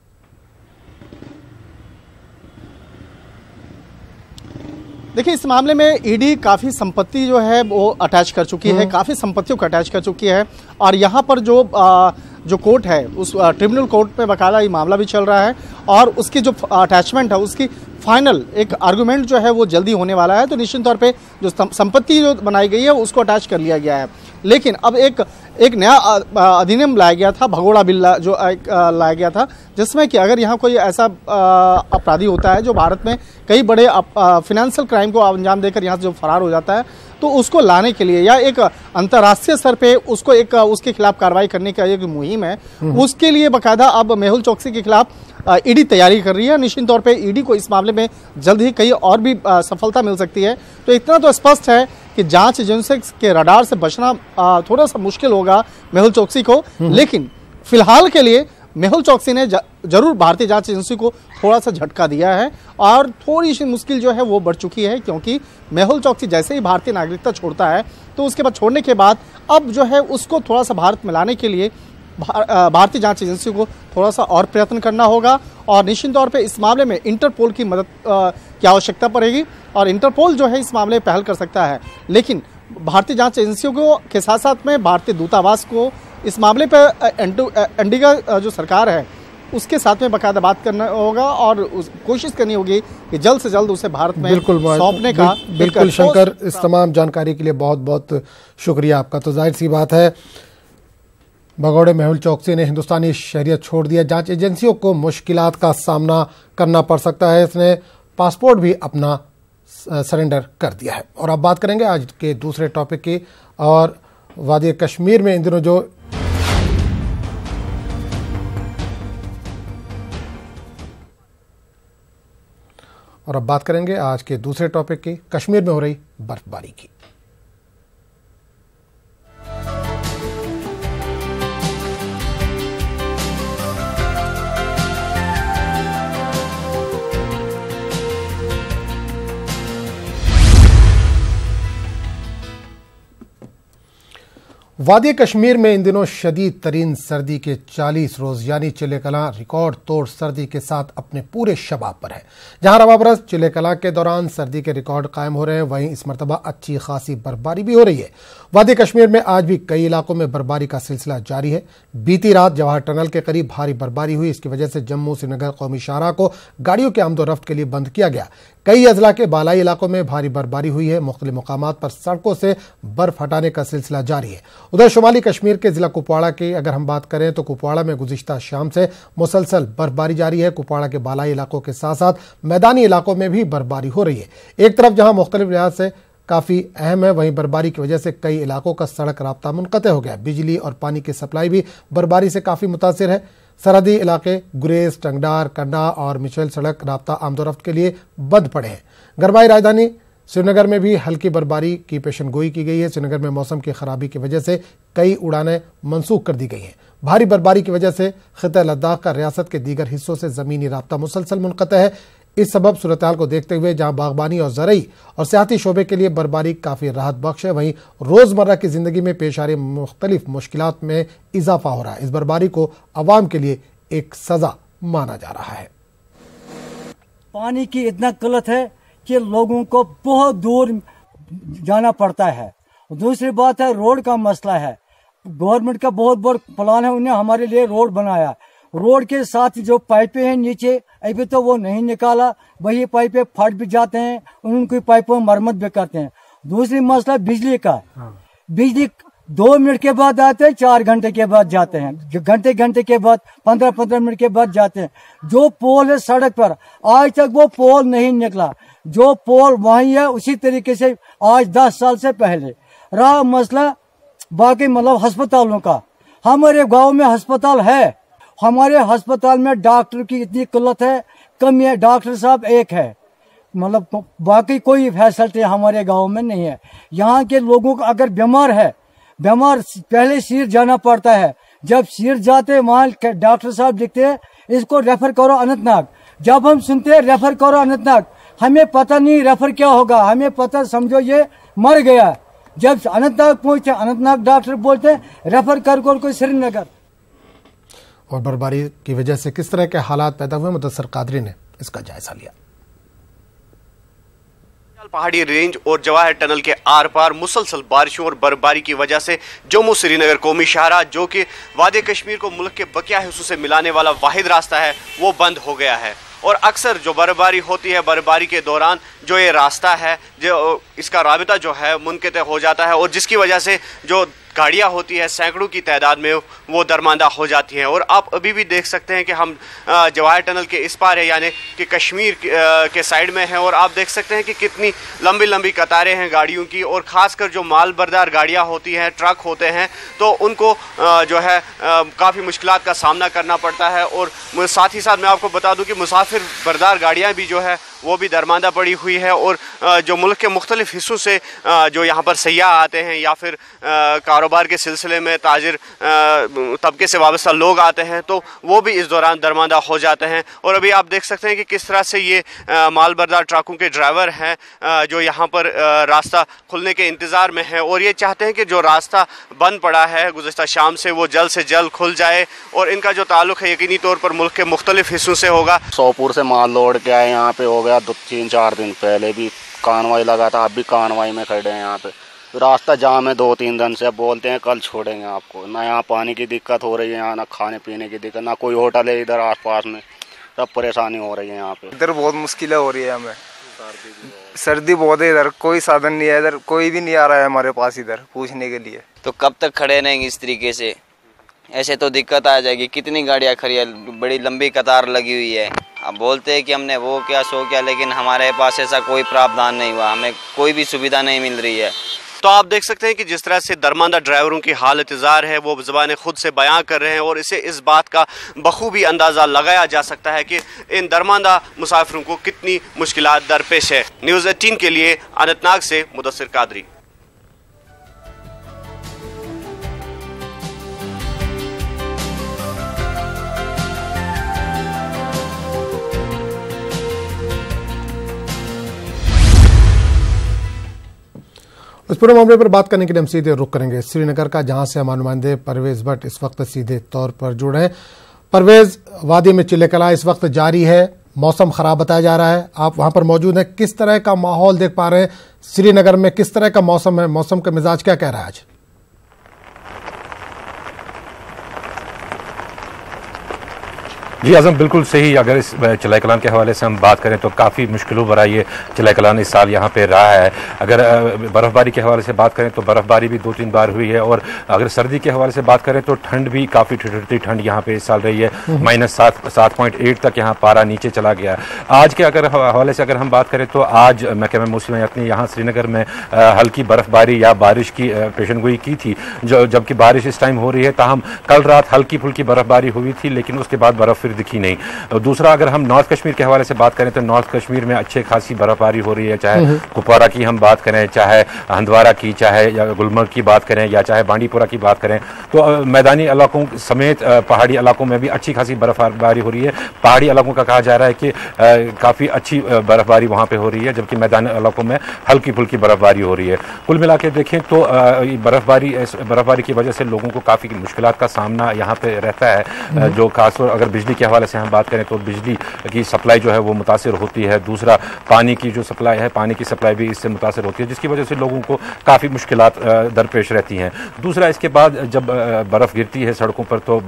देखिए, इस मामले में ईडी काफी संपत्ति जो है वो अटैच कर चुकी है, काफी संपत्तियों को अटैच कर चुकी है और यहाँ पर जो कोर्ट है उस ट्रिब्यूनल कोर्ट में बकायदा ये मामला भी चल रहा है और उसकी जो अटैचमेंट है उसकी फाइनल एक आर्गुमेंट जो है वो जल्दी होने वाला है। तो निश्चित तौर पे जो संपत्ति जो बनाई गई है उसको अटैच कर लिया गया है। लेकिन अब एक नया अधिनियम लाया गया था, भगोड़ा बिल जो लाया गया था, जिसमें कि अगर यहाँ कोई ऐसा अपराधी होता है जो भारत में कई बड़े फिनेंशियल क्राइम को अंजाम देकर यहाँ से जो फरार हो जाता है तो उसको लाने के लिए या एक अंतर्राष्ट्रीय स्तर पे उसको एक उसके खिलाफ कार्रवाई करने का एक मुहिम है, उसके लिए बाकायदा अब मेहुल चोकसी के खिलाफ ईडी तैयारी कर रही है। निश्चित तौर पे ईडी को इस मामले में जल्द ही कई और भी सफलता मिल सकती है। तो इतना तो स्पष्ट है कि जांच एजेंसी के रडार से बचना थोड़ा सा मुश्किल होगा मेहुल चोकसी को, लेकिन फिलहाल के लिए मेहुल चोकसी ने जरूर भारतीय जांच एजेंसी को थोड़ा सा झटका दिया है और थोड़ी सी मुश्किल जो है वो बढ़ चुकी है, क्योंकि मेहुल चोकसी जैसे ही भारतीय नागरिकता छोड़ता है तो उसके बाद छोड़ने के बाद अब जो है उसको थोड़ा सा भारत में लाने के लिए भारतीय जांच एजेंसी को थोड़ा सा और प्रयत्न करना होगा और निश्चित तौर पे इस मामले में इंटरपोल की मदद की आवश्यकता पड़ेगी और इंटरपोल जो है इस मामले में पहल कर सकता है। लेकिन भारतीय जांच एजेंसियों को के साथ साथ में भारतीय दूतावास को इस मामले पर अंडीगा जो सरकार है उसके साथ में बाकायदा बात करना होगा और कोशिश करनी होगी कि जल्द से जल्द उसे भारत में सौंपने का।
बिल्कुल शंकर, इस तमाम जानकारी के लिए बहुत बहुत शुक्रिया आपका। तो जाहिर सी बात है भगोड़े मेहुल चोकसी ने हिंदुस्तानी शहरियत छोड़ दिया, जांच एजेंसियों को मुश्किलात का सामना करना पड़ सकता है। इसने पासपोर्ट भी अपना सरेंडर कर दिया है। और अब बात करेंगे आज के दूसरे टॉपिक की और वादी कश्मीर में इन दिनों और अब बात करेंगे आज के दूसरे टॉपिक की, कश्मीर में हो रही बर्फबारी की। वादी कश्मीर में इन दिनों शदीद तरीन सर्दी के 40 रोज यानी चिले कलां रिकॉर्ड तोड़ सर्दी के साथ अपने पूरे शबाब पर है। जहां रवा बरस चिले कलां के दौरान सर्दी के रिकॉर्ड कायम हो रहे हैं, वहीं इस मरतबा अच्छी खासी बर्फबारी भी हो रही है। वादी कश्मीर में आज भी कई इलाकों में बर्फबारी का सिलसिला जारी है। बीती रात जवाहर टनल के करीब भारी बर्फबारी हुई, इसकी वजह से जम्मू श्रीनगर कौमी शाहराह को गाड़ियों के आमदोरफ्त के लिए बंद किया गया। कई अजला के बालाई इलाकों में भारी बर्फबारी हुई है। मुख्तलिफ मुकामात पर सड़कों से बर्फ हटाने का सिलसिला जारी है। उधर शुमाली कश्मीर के जिला कुपवाड़ा की अगर हम बात करें तो कुपवाड़ा में गुज़िश्ता शाम से मुसलसल बर्फबारी जारी है। कुपवाड़ा के बालाई इलाकों के साथ साथ मैदानी इलाकों में भी बर्फबारी हो रही है। एक तरफ जहां मुख्तलिफ लिहाज से काफी अहम है, वहीं बर्फबारी की वजह से कई इलाकों का सड़क राब्ता मुनक़ते हो गया। बिजली और पानी की सप्लाई भी बर्फबारी से काफी मुतासिर है। सरहदी इलाके गुरेज, टंगडार, कंडा और मिशेल सड़क राब्ता आमदोरफ्त के लिए बंद पड़े हैं। गरबाई राजधानी श्रीनगर में भी हल्की बर्फबारी की पेशनगोई की गई है। श्रीनगर में मौसम की खराबी की वजह से कई उड़ानें मनसूख कर दी गई हैं। भारी बर्फबारी की वजह से खित्ता लद्दाख का रियासत के दीगर हिस्सों से जमीनी राब्ता मुसलसल मुनक़ते है। इस सबब सूरत हाल को देखते हुए जहां बागबानी और ज़रई और सियाहती शोबे के लिए बर्फबारी काफी राहत बख्श है, वहीं रोजमर्रा की जिंदगी में पेश आ रही मुख्तलिफ मुश्किलात में इजाफा हो रहा है। इस बर्फबारी को अवाम के लिए एक सजा माना जा रहा है।
पानी की इतना किल्लत है कि लोगों को बहुत दूर जाना पड़ता है। दूसरी बात है रोड का मसला है। गवर्नमेंट का बहुत बड़ा प्लान है, उन्हें हमारे लिए रोड बनाया। रोड के साथ जो पाइपें हैं नीचे अभी तो वो नहीं निकाला, वही पाइपें फट भी जाते हैं, उनकी पाइपों मरम्मत भी करते हैं। दूसरी मसला बिजली का। बिजली 2 मिनट के बाद आते हैं, 4 घंटे के बाद जाते हैं, घंटे के बाद 15 मिनट के बाद जाते हैं। जो पोल है सड़क पर आज तक वो पोल नहीं निकला। जो पोल वहीं है उसी तरीके से आज 10 साल से पहले रहा। मसला बाकी मतलब अस्पतालों का, हमारे गांव में अस्पताल है, हमारे अस्पताल में डॉक्टर की इतनी किल्लत है, कमी है, डॉक्टर साहब एक है, मतलब बाकी कोई फैसिलिटी हमारे गांव में नहीं है। यहाँ के लोगों को अगर बीमार है, बीमार पहले सिर जाना पड़ता है, जब सिर जाते वहाँ डॉक्टर साहब लिखते हैं इसको रेफर करो अनंतनाग। जब हम सुनते हैं रेफर करो अनंतनाग, हमें पता नहीं रेफर क्या होगा, हमें पता समझो ये मर गया। जब अनंतनाग पहुंचते अनंतनाग डॉक्टर बोलते हैं रेफर कर को श्रीनगर।
और बर्फबारी की वजह से किस तरह के हालात पैदा हुए, मुदस्सिर कादरी ने इसका जायजा लिया।
पहाड़ी रेंज और जवाहर टनल के आर पार मुसलसल बारिशों और बर्फबारी की वजह से जम्मू श्रीनगर कौमी शाहराह, जो कि वादी कश्मीर को मुल्क के बकिया हिस्सों से मिलाने वाला वाहिद रास्ता है, वो बंद हो गया है। और अक्सर जो बर्फबारी होती है, बर्फबारी के दौरान जो ये रास्ता है, जो इसका राबिता जो है मुनक़िता हो जाता है, और जिसकी वजह से जो गाड़ियाँ होती है सैकड़ों की तादाद में वो दरमांदा हो जाती हैं। और आप अभी भी देख सकते हैं कि हम जवाहर टनल के इस पार है, यानी कि कश्मीर के साइड में है, और आप देख सकते हैं कि कितनी लंबी लंबी कतारें हैं गाड़ियों की। और ख़ासकर जो माल बरदार गाड़ियाँ होती हैं, ट्रक होते हैं, तो उनको जो है काफ़ी मुश्किलात का सामना करना पड़ता है। और साथ ही साथ मैं आपको बता दूँ कि मुसाफिर बरदार गाड़ियाँ भी जो है वो भी दरमांदा पड़ी हुई है। और जो मुल्क के मुख्तलिफ हिस्सों से जो यहाँ पर सयाह आते हैं या फिर कारोबार के सिलसिले में ताजिर तबके से वाबस्ता लोग आते हैं, तो वो भी इस दौरान दरमांदा हो जाते हैं। और अभी आप देख सकते हैं कि किस तरह से ये माल बरदार ट्रकों के ड्राइवर हैं जो यहाँ पर रास्ता खुलने के इंतज़ार में हैं, और ये चाहते हैं कि जो रास्ता बंद पड़ा है गुज़िश्ता शाम से, वो जल्द से जल्द खुल जाए। और इनका जो ताल्लुक़ है यकीनी तौर पर मुल्क के मुख्तलिफ हिस्सों से होगा।
सोपुर से माल लोड के आए, यहाँ पे हो गया 3-4 दिन पहले भी कानवाई लगा था, अब भी कानवाई में खड़े हैं। यहाँ पे रास्ता जाम है 2-3 दिन से, अब बोलते हैं कल छोड़ेंगे आपको। ना यहाँ पानी की दिक्कत हो रही है, यहाँ ना खाने पीने की दिक्कत, ना कोई होटल है इधर आसपास में, सब परेशानी हो रही है यहाँ पे।
इधर बहुत मुश्किलें हो रही है हमें, सर्दी बहुत है, इधर कोई साधन नहीं है, इधर कोई भी नहीं आ रहा है हमारे पास इधर पूछने के लिए।
तो कब तक खड़े रहेंगे इस तरीके से? ऐसे तो दिक्कत आ जाएगी। कितनी गाड़ियाँ खड़ी है, बड़ी लंबी कतार लगी हुई है। अब बोलते हैं कि हमने वो क्या सो क्या, लेकिन हमारे पास ऐसा कोई प्रावधान नहीं हुआ, हमें कोई भी सुविधा नहीं मिल रही है।
तो आप देख सकते हैं कि जिस तरह से दरमांदा ड्राइवरों की हालत इज़ार है, वो ज़बान खुद से बयां कर रहे हैं, और इसे इस बात का बखूबी अंदाज़ा लगाया जा सकता है कि इन दरमांदा मुसाफिरों को कितनी मुश्किलात दरपेश है। न्यूज़ 18 के लिए अनंतनाग से मुदस्सिर कादरी।
इस पूरे मामले पर बात करने के लिए हम सीधे रुख करेंगे श्रीनगर का, जहां से हमारे नुमाइंदे परवेज भट्ट इस वक्त सीधे तौर पर जुड़े हैं। परवेज, वादी में चिल्ले-कला इस वक्त जारी है, मौसम खराब बताया जा रहा है, आप वहां पर मौजूद हैं, किस तरह का माहौल देख पा रहे हैं श्रीनगर में, किस तरह का मौसम है, मौसम का मिजाज क्या कह रहा है आज?
जी आजम, बिल्कुल सही। अगर इस चिल्लाई कलान के हवाले से हम बात करें तो काफ़ी मुश्किलों भरा ये चिल्लाई कलान इस साल यहाँ पे रहा है। अगर बर्फ़बारी के हवाले से बात करें तो बर्फ़बारी भी 2-3 बार हुई है, और अगर सर्दी के हवाले से बात करें तो ठंड भी काफ़ी ठिठुरती ठंड यहाँ पे इस साल रही है। -7.8 तक यहाँ पारा नीचे चला गया। आज के अगर हवाले से अगर हम बात करें तो आज महकमा मौसम ने यहाँ श्रीनगर में हल्की बर्फ़बारी या बारिश की पेशनगोई की थी, जबकि बारिश इस टाइम हो रही है। ताहम कल रात हल्की फुल्की बर्फ़बारी हुई थी, लेकिन उसके बाद बर्फ़ दिखी नहीं। दूसरा, अगर हम नॉर्थ कश्मीर के हवाले से बात करें तो नॉर्थ कश्मीर में अच्छे खासी बर्फबारी हो रही है, चाहे कुपवारा की हम बात करें, चाहे हंदवारा की, चाहे या गुलमर्ग की बात करें, या चाहे बांडीपुरा की बात करें, तो मैदानी इलाकों समेत पहाड़ी इलाकों में भी अच्छी खासी बर्फबारी हो रही है। पहाड़ी इलाकों का कहा जा रहा है कि काफ़ी अच्छी बर्फबारी वहाँ पे हो रही है, जबकि मैदानी इलाकों में हल्की फुल्की बर्फबारी हो रही है। कुल मिला के देखें तो बर्फबारी की वजह से लोगों को काफ़ी मुश्किलात का सामना यहाँ पे रहता है। जो खासतौर अगर बिजली के हवाले से हम बात करें तो बिजली की सप्लाई जो है वो मुतासिर होती है। दूसरा, पानी की जो सप्लाई है, पानी की सप्लाई भी इससे मुतासिर होती है, जिसकी वजह से लोगों को काफ़ी मुश्किलात दरपेश रहती हैं। दूसरा, इसके बाद जब बर्फ़ गिरती है सड़कों पर तो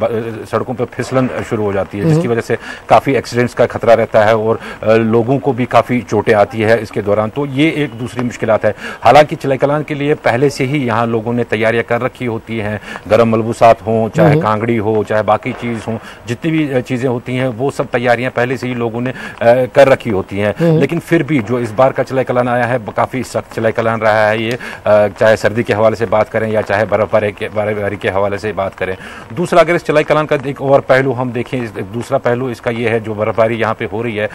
सड़कों पर फिसलन शुरू हो जाती है, जिसकी वजह से काफ़ी एक्सीडेंट्स का खतरा रहता है और लोगों को भी काफ़ी चोटें आती है इसके दौरान। तो ये एक दूसरी मुश्किलात है। हालांकि चिल्लाई कलान के लिए पहले से ही यहाँ लोगों ने तैयारियाँ कर रखी होती हैं, गर्म मलबूसात हों, चाहे कांगड़ी हो, चाहे बाकी चीज़ हों, जितनी भी चीज़ें चीज़ें होती हैं वो सब तैयारियां पहले से ही लोगों ने कर रखी होती हैं। लेकिन फिर भी जो इस बार का चले कलान आया है काफ़ी सख्त चले कलान रहा है ये, चाहे सर्दी के हवाले से बात करें या चाहे बर्फबारी के हवाले से बात करें। दूसरा अगर इस चलाई कलान का एक और पहलू हम देखें, दूसरा पहलू इसका ये है जो बर्फबारी यहाँ पे हो रही है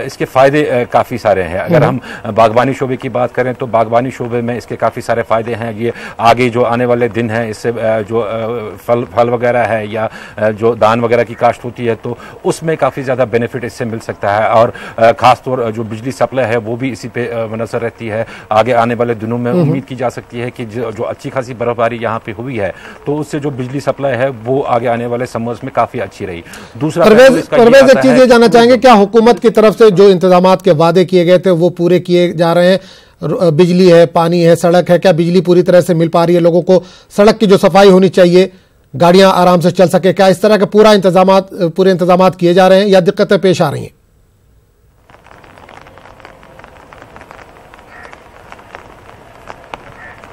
इसके फायदे काफ़ी सारे हैं। अगर हम बागबानी शोबे की बात करें तो बागबानी शोबे में इसके काफ़ी सारे फायदे हैं। ये आगे जो आने वाले दिन हैं इससे जो फल वगैरह है या जो धान वगैरह की काश्त होती है तो उसमें काफ़ी ज़्यादा बेनिफिट इससे मिल सकता है। और ख़ासतौर जो बिजली सप्लाई है वो भी इसी पे मुनहसर रहती है। आगे आने वाले दिनों में उम्मीद की जा सकती है कि जो अच्छी खासी बर्फबारी यहाँ पे हुई है तो उससे जो बिजली सप्लाई है वो आगे आने वाले समर्स में काफ़ी अच्छी रही। दूसरा
परवेज एक चीज़ ये जानना चाहेंगे, क्या हुकूमत की तरफ से जो इंतजामात के वादे किए गए थे वो पूरे किए जा रहे हैं? बिजली है, पानी है, सड़क है, क्या बिजली पूरी तरह से मिल पा रही है लोगों को? सड़क की जो सफाई होनी चाहिए, गाड़ियां आराम से चल सके, क्या इस तरह के पूरे इंतजामात किए जा रहे हैं या दिक्कतें पेश आ रही हैं?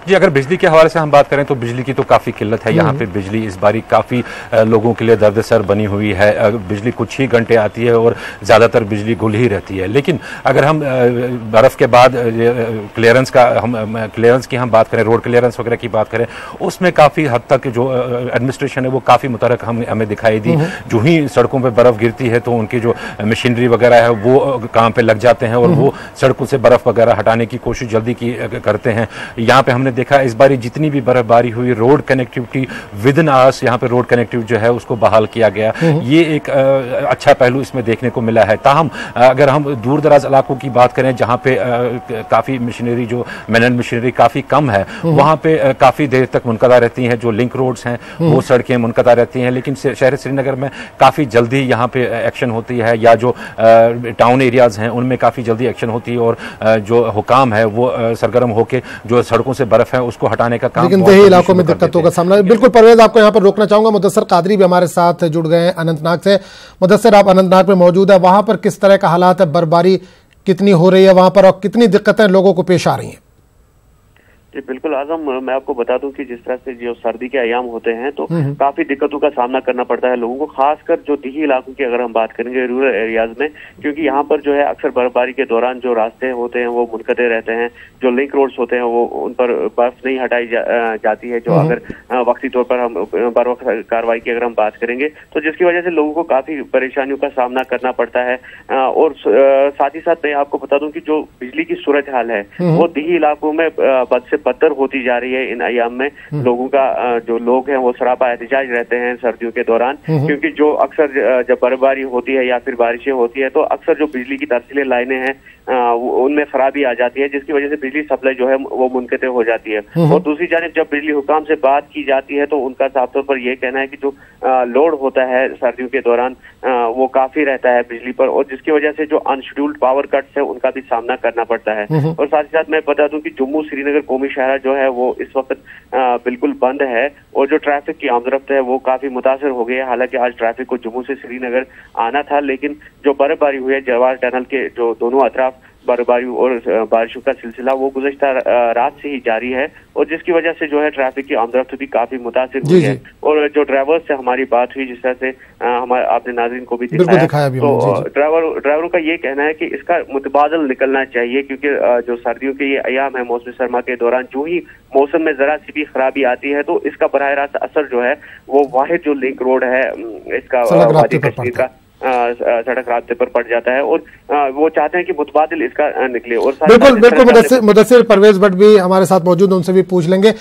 जी, अगर बिजली के हवाले से हम बात करें तो बिजली की तो काफ़ी किल्लत है यहाँ पे। बिजली इस बारी काफ़ी लोगों के लिए दर्दसर बनी हुई है। बिजली कुछ ही घंटे आती है और ज़्यादातर बिजली गुल ही रहती है। लेकिन अगर हम बर्फ़ के बाद क्लियरेंस की हम बात करें, रोड क्लियरेंस वगैरह की बात करें, उसमें काफ़ी हद तक जो एडमिनिस्ट्रेशन है वो काफ़ी मुतहरक हमें दिखाई दी। जो ही सड़कों पर बर्फ़ गिरती है तो उनकी जो मशीनरी वगैरह है वो काम पर लग जाते हैं और वो सड़कों से बर्फ़ वगैरह हटाने की कोशिश जल्दी करते हैं। यहाँ पर हमने देखा इस बारी जितनी भी बर्फबारी हुई, road connectivity with in hours यहाँ पे रोड कनेक्टिविटी जो है उसको बहाल किया गया। ये एक अच्छा पहलू इसमें देखने को मिला है। ताहम अगर हम दूर दराज इलाकों की बात करें जहाँ पे काफ़ी मशीनरी जो मैन मशीनरी काफ़ी कम है वहाँ पे काफ़ी देर तक मुनक़दा रहती हैं। जो लिंक रोड्स हैं वो सड़कें मुनक़दा रहती हैं। लेकिन शहर श्रीनगर में काफ़ी जल्दी यहाँ पे एक्शन होती है या जो टाउन एरियाज़ हैं उनमें काफ़ी जल्दी एक्शन होती है और जो हुकाम है वो सरगर्म होकर जो सड़कों से बर्फ है उसको हटाने का काम।
लेकिन देही इलाकों में दिक्कतों का सामना। बिल्कुल परवेज, आपको यहाँ पर रोकना चाहूंगा। मुदस्सिर कादरी भी हमारे साथ जुड़ गए हैं अनंतनाग से। मुदस्सिर, आप अनंतनाग में मौजूद है, वहां पर किस तरह का हालात है? बर्फबारी कितनी हो रही है वहां पर और कितनी दिक्कतें लोगों को पेश आ रही हैं?
जी बिल्कुल आजम, मैं आपको बता दूं कि जिस तरह से जो सर्दी के अयाम होते हैं तो काफी दिक्कतों का सामना करना पड़ता है लोगों को, खासकर जो दिही इलाकों की अगर हम बात करेंगे रूरल एरियाज में, क्योंकि यहाँ पर जो है अक्सर बर्फबारी के दौरान जो रास्ते होते हैं वो मुनक़ते रहते हैं। जो लिंक रोड्स होते हैं वो उन पर बर्फ नहीं हटाई जाती है जो अगर वक्ती तौर पर हम बर्फ कार्रवाई की अगर हम बात करेंगे तो जिसकी वजह से लोगों को काफी परेशानियों का सामना करना पड़ता है। और साथ ही साथ मैं आपको बता दूं कि जो बिजली की सूरत हाल है वो दिही इलाकों में बद से बदतर होती जा रही है इन अयाम में। लोगों का जो लोग हैं वो सरापा एहतजाज रहते हैं सर्दियों के दौरान, क्योंकि जो अक्सर जब बर्फबारी होती है या फिर बारिशें होती है तो अक्सर जो बिजली की तरसीली लाइनें हैं उनमें खराबी आ जाती है जिसकी वजह से बिजली सप्लाई जो है वो मुनक़ते हो जाती है। और दूसरी जानिब जब बिजली हुकाम से बात की जाती है तो उनका साफ तौर पर यह कहना है कि जो लोड होता है सर्दियों के दौरान वो काफी रहता है बिजली पर, और जिसकी वजह से जो अनशेड्यूल्ड पावर कट्स है उनका भी सामना करना पड़ता है। और साथ ही साथ मैं बता दूं कि जम्मू श्रीनगर कौमी शाहरा जो है वो इस वक्त बिल्कुल बंद है और जो ट्रैफिक की आमदरफ्त है वो काफी मुतासर हो गई है। हालांकि आज ट्रैफिक को जम्मू से श्रीनगर आना था, लेकिन जो बर्फबारी हुई है जवाहर टनल के जो दोनों अतराफ बर्फबारी और बारिशों का सिलसिला वो गुज़श्ता रात से ही जारी है और जिसकी वजह से जो है ट्रैफिक की आमदरफ्त भी काफी मुतासिर हुई है। और जो ड्राइवर्स से हमारी बात हुई जिस तरह से हमारे आपने नाज़रीन को भी दिखाया तो ड्राइवरों का ये कहना है कि इसका मुतबादल निकलना चाहिए, क्योंकि जो सर्दियों के ये अयाम है मौसम सरमा के दौरान जो ही मौसम में जरा सी भी खराबी आती है तो इसका बराह रास्त असर जो है वो वाहिद जो लिंक रोड है इसका वादी कश्मीर का सड़क रास्ते पर पड़ जाता है और वो चाहते हैं कि मुतबादिल इसका निकले। और
बिल्कुल मुदस्सिर परवेज भट्ट भी हमारे साथ मौजूद, उनसे भी पूछ लेंगे।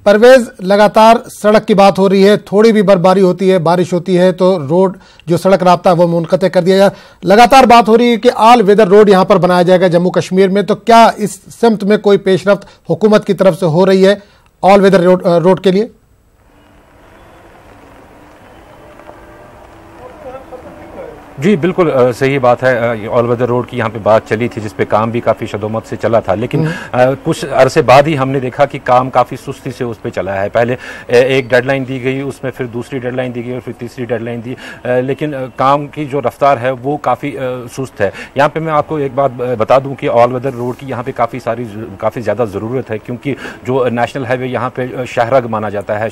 परवेज, लगातार सड़क की बात हो रही है, थोड़ी भी बर्फबारी होती है, बारिश होती है तो रोड जो सड़क राब्ता है वो मुनक़ते कर दिया जाए। लगातार बात हो रही है कि ऑल वेदर रोड यहां पर बनाया जाएगा जम्मू कश्मीर में, तो क्या इस सिमत में कोई पेशरफ्त हुकूमत की तरफ से हो रही है ऑल वेदर रोड के लिए?
जी बिल्कुल सही बात है। ऑल वेदर रोड की यहाँ पे बात चली थी जिस पे काम भी काफ़ी शदोमत से चला था, लेकिन कुछ अरसे बाद ही हमने देखा कि काम काफ़ी सुस्ती से उस पे चला है। पहले एक डेडलाइन दी गई, उसमें फिर दूसरी डेडलाइन दी गई और फिर तीसरी डेडलाइन दी, लेकिन काम की जो रफ्तार है वो काफ़ी सुस्त है। यहाँ पे मैं आपको एक बात बता दूँ कि ऑल वेदर रोड की यहाँ पे काफ़ी ज़्यादा ज़रूरत है, क्योंकि जो नेशनल हाईवे यहाँ पे शाहरग माना जाता है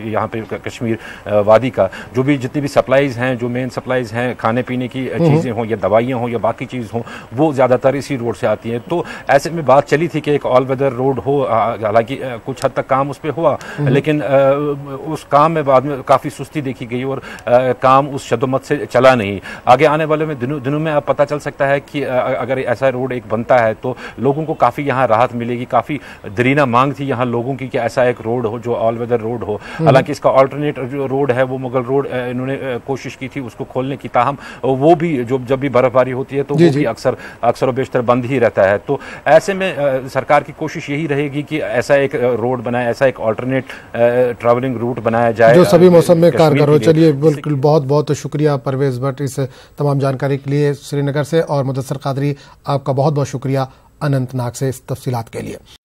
यहाँ पे कश्मीर वादी का, जो भी जितनी भी सप्लाईज़ हैं, जो मेन सप्लाईज़ हैं खाने पीने की चीजें हों या दवाइयां हों या बाकी चीज हों, वो ज्यादातर इसी रोड से आती हैं। तो ऐसे में बात चली थी कि एक ऑल वेदर रोड हो, हालांकि कुछ हद तक काम उस पर हुआ, लेकिन उस काम में बाद में काफी सुस्ती देखी गई और काम उस शद्दोमत से चला नहीं। आगे आने वाले में दिनों में अब पता चल सकता है कि अगर ऐसा रोड एक बनता है तो लोगों को काफी यहाँ राहत मिलेगी। काफी दरीना मांग थी यहाँ लोगों की कि ऐसा एक रोड हो जो ऑल वेदर रोड हो। हालांकि इसका ऑल्टरनेट जो रोड है वो मुगल रोड इन्होंने कोशिश की थी उसको खोलने की, ताहम वो भी जब भी बर्फबारी होती है तो वो भी अक्सर और बेशतर बंद ही रहता है। तो ऐसे में सरकार की कोशिश यही रहेगी कि ऐसा एक रोड बनाए, ऐसा एक ऑल्टरनेट ट्रैवलिंग रूट बनाया जाए
जो सभी मौसम में कारगर हो। चलिए, बिल्कुल बहुत बहुत शुक्रिया परवेज भट्ट इस तमाम जानकारी के लिए श्रीनगर से, और मुदस्सर कादरी आपका बहुत बहुत शुक्रिया अनंतनाग से इस तफसीलात के लिए।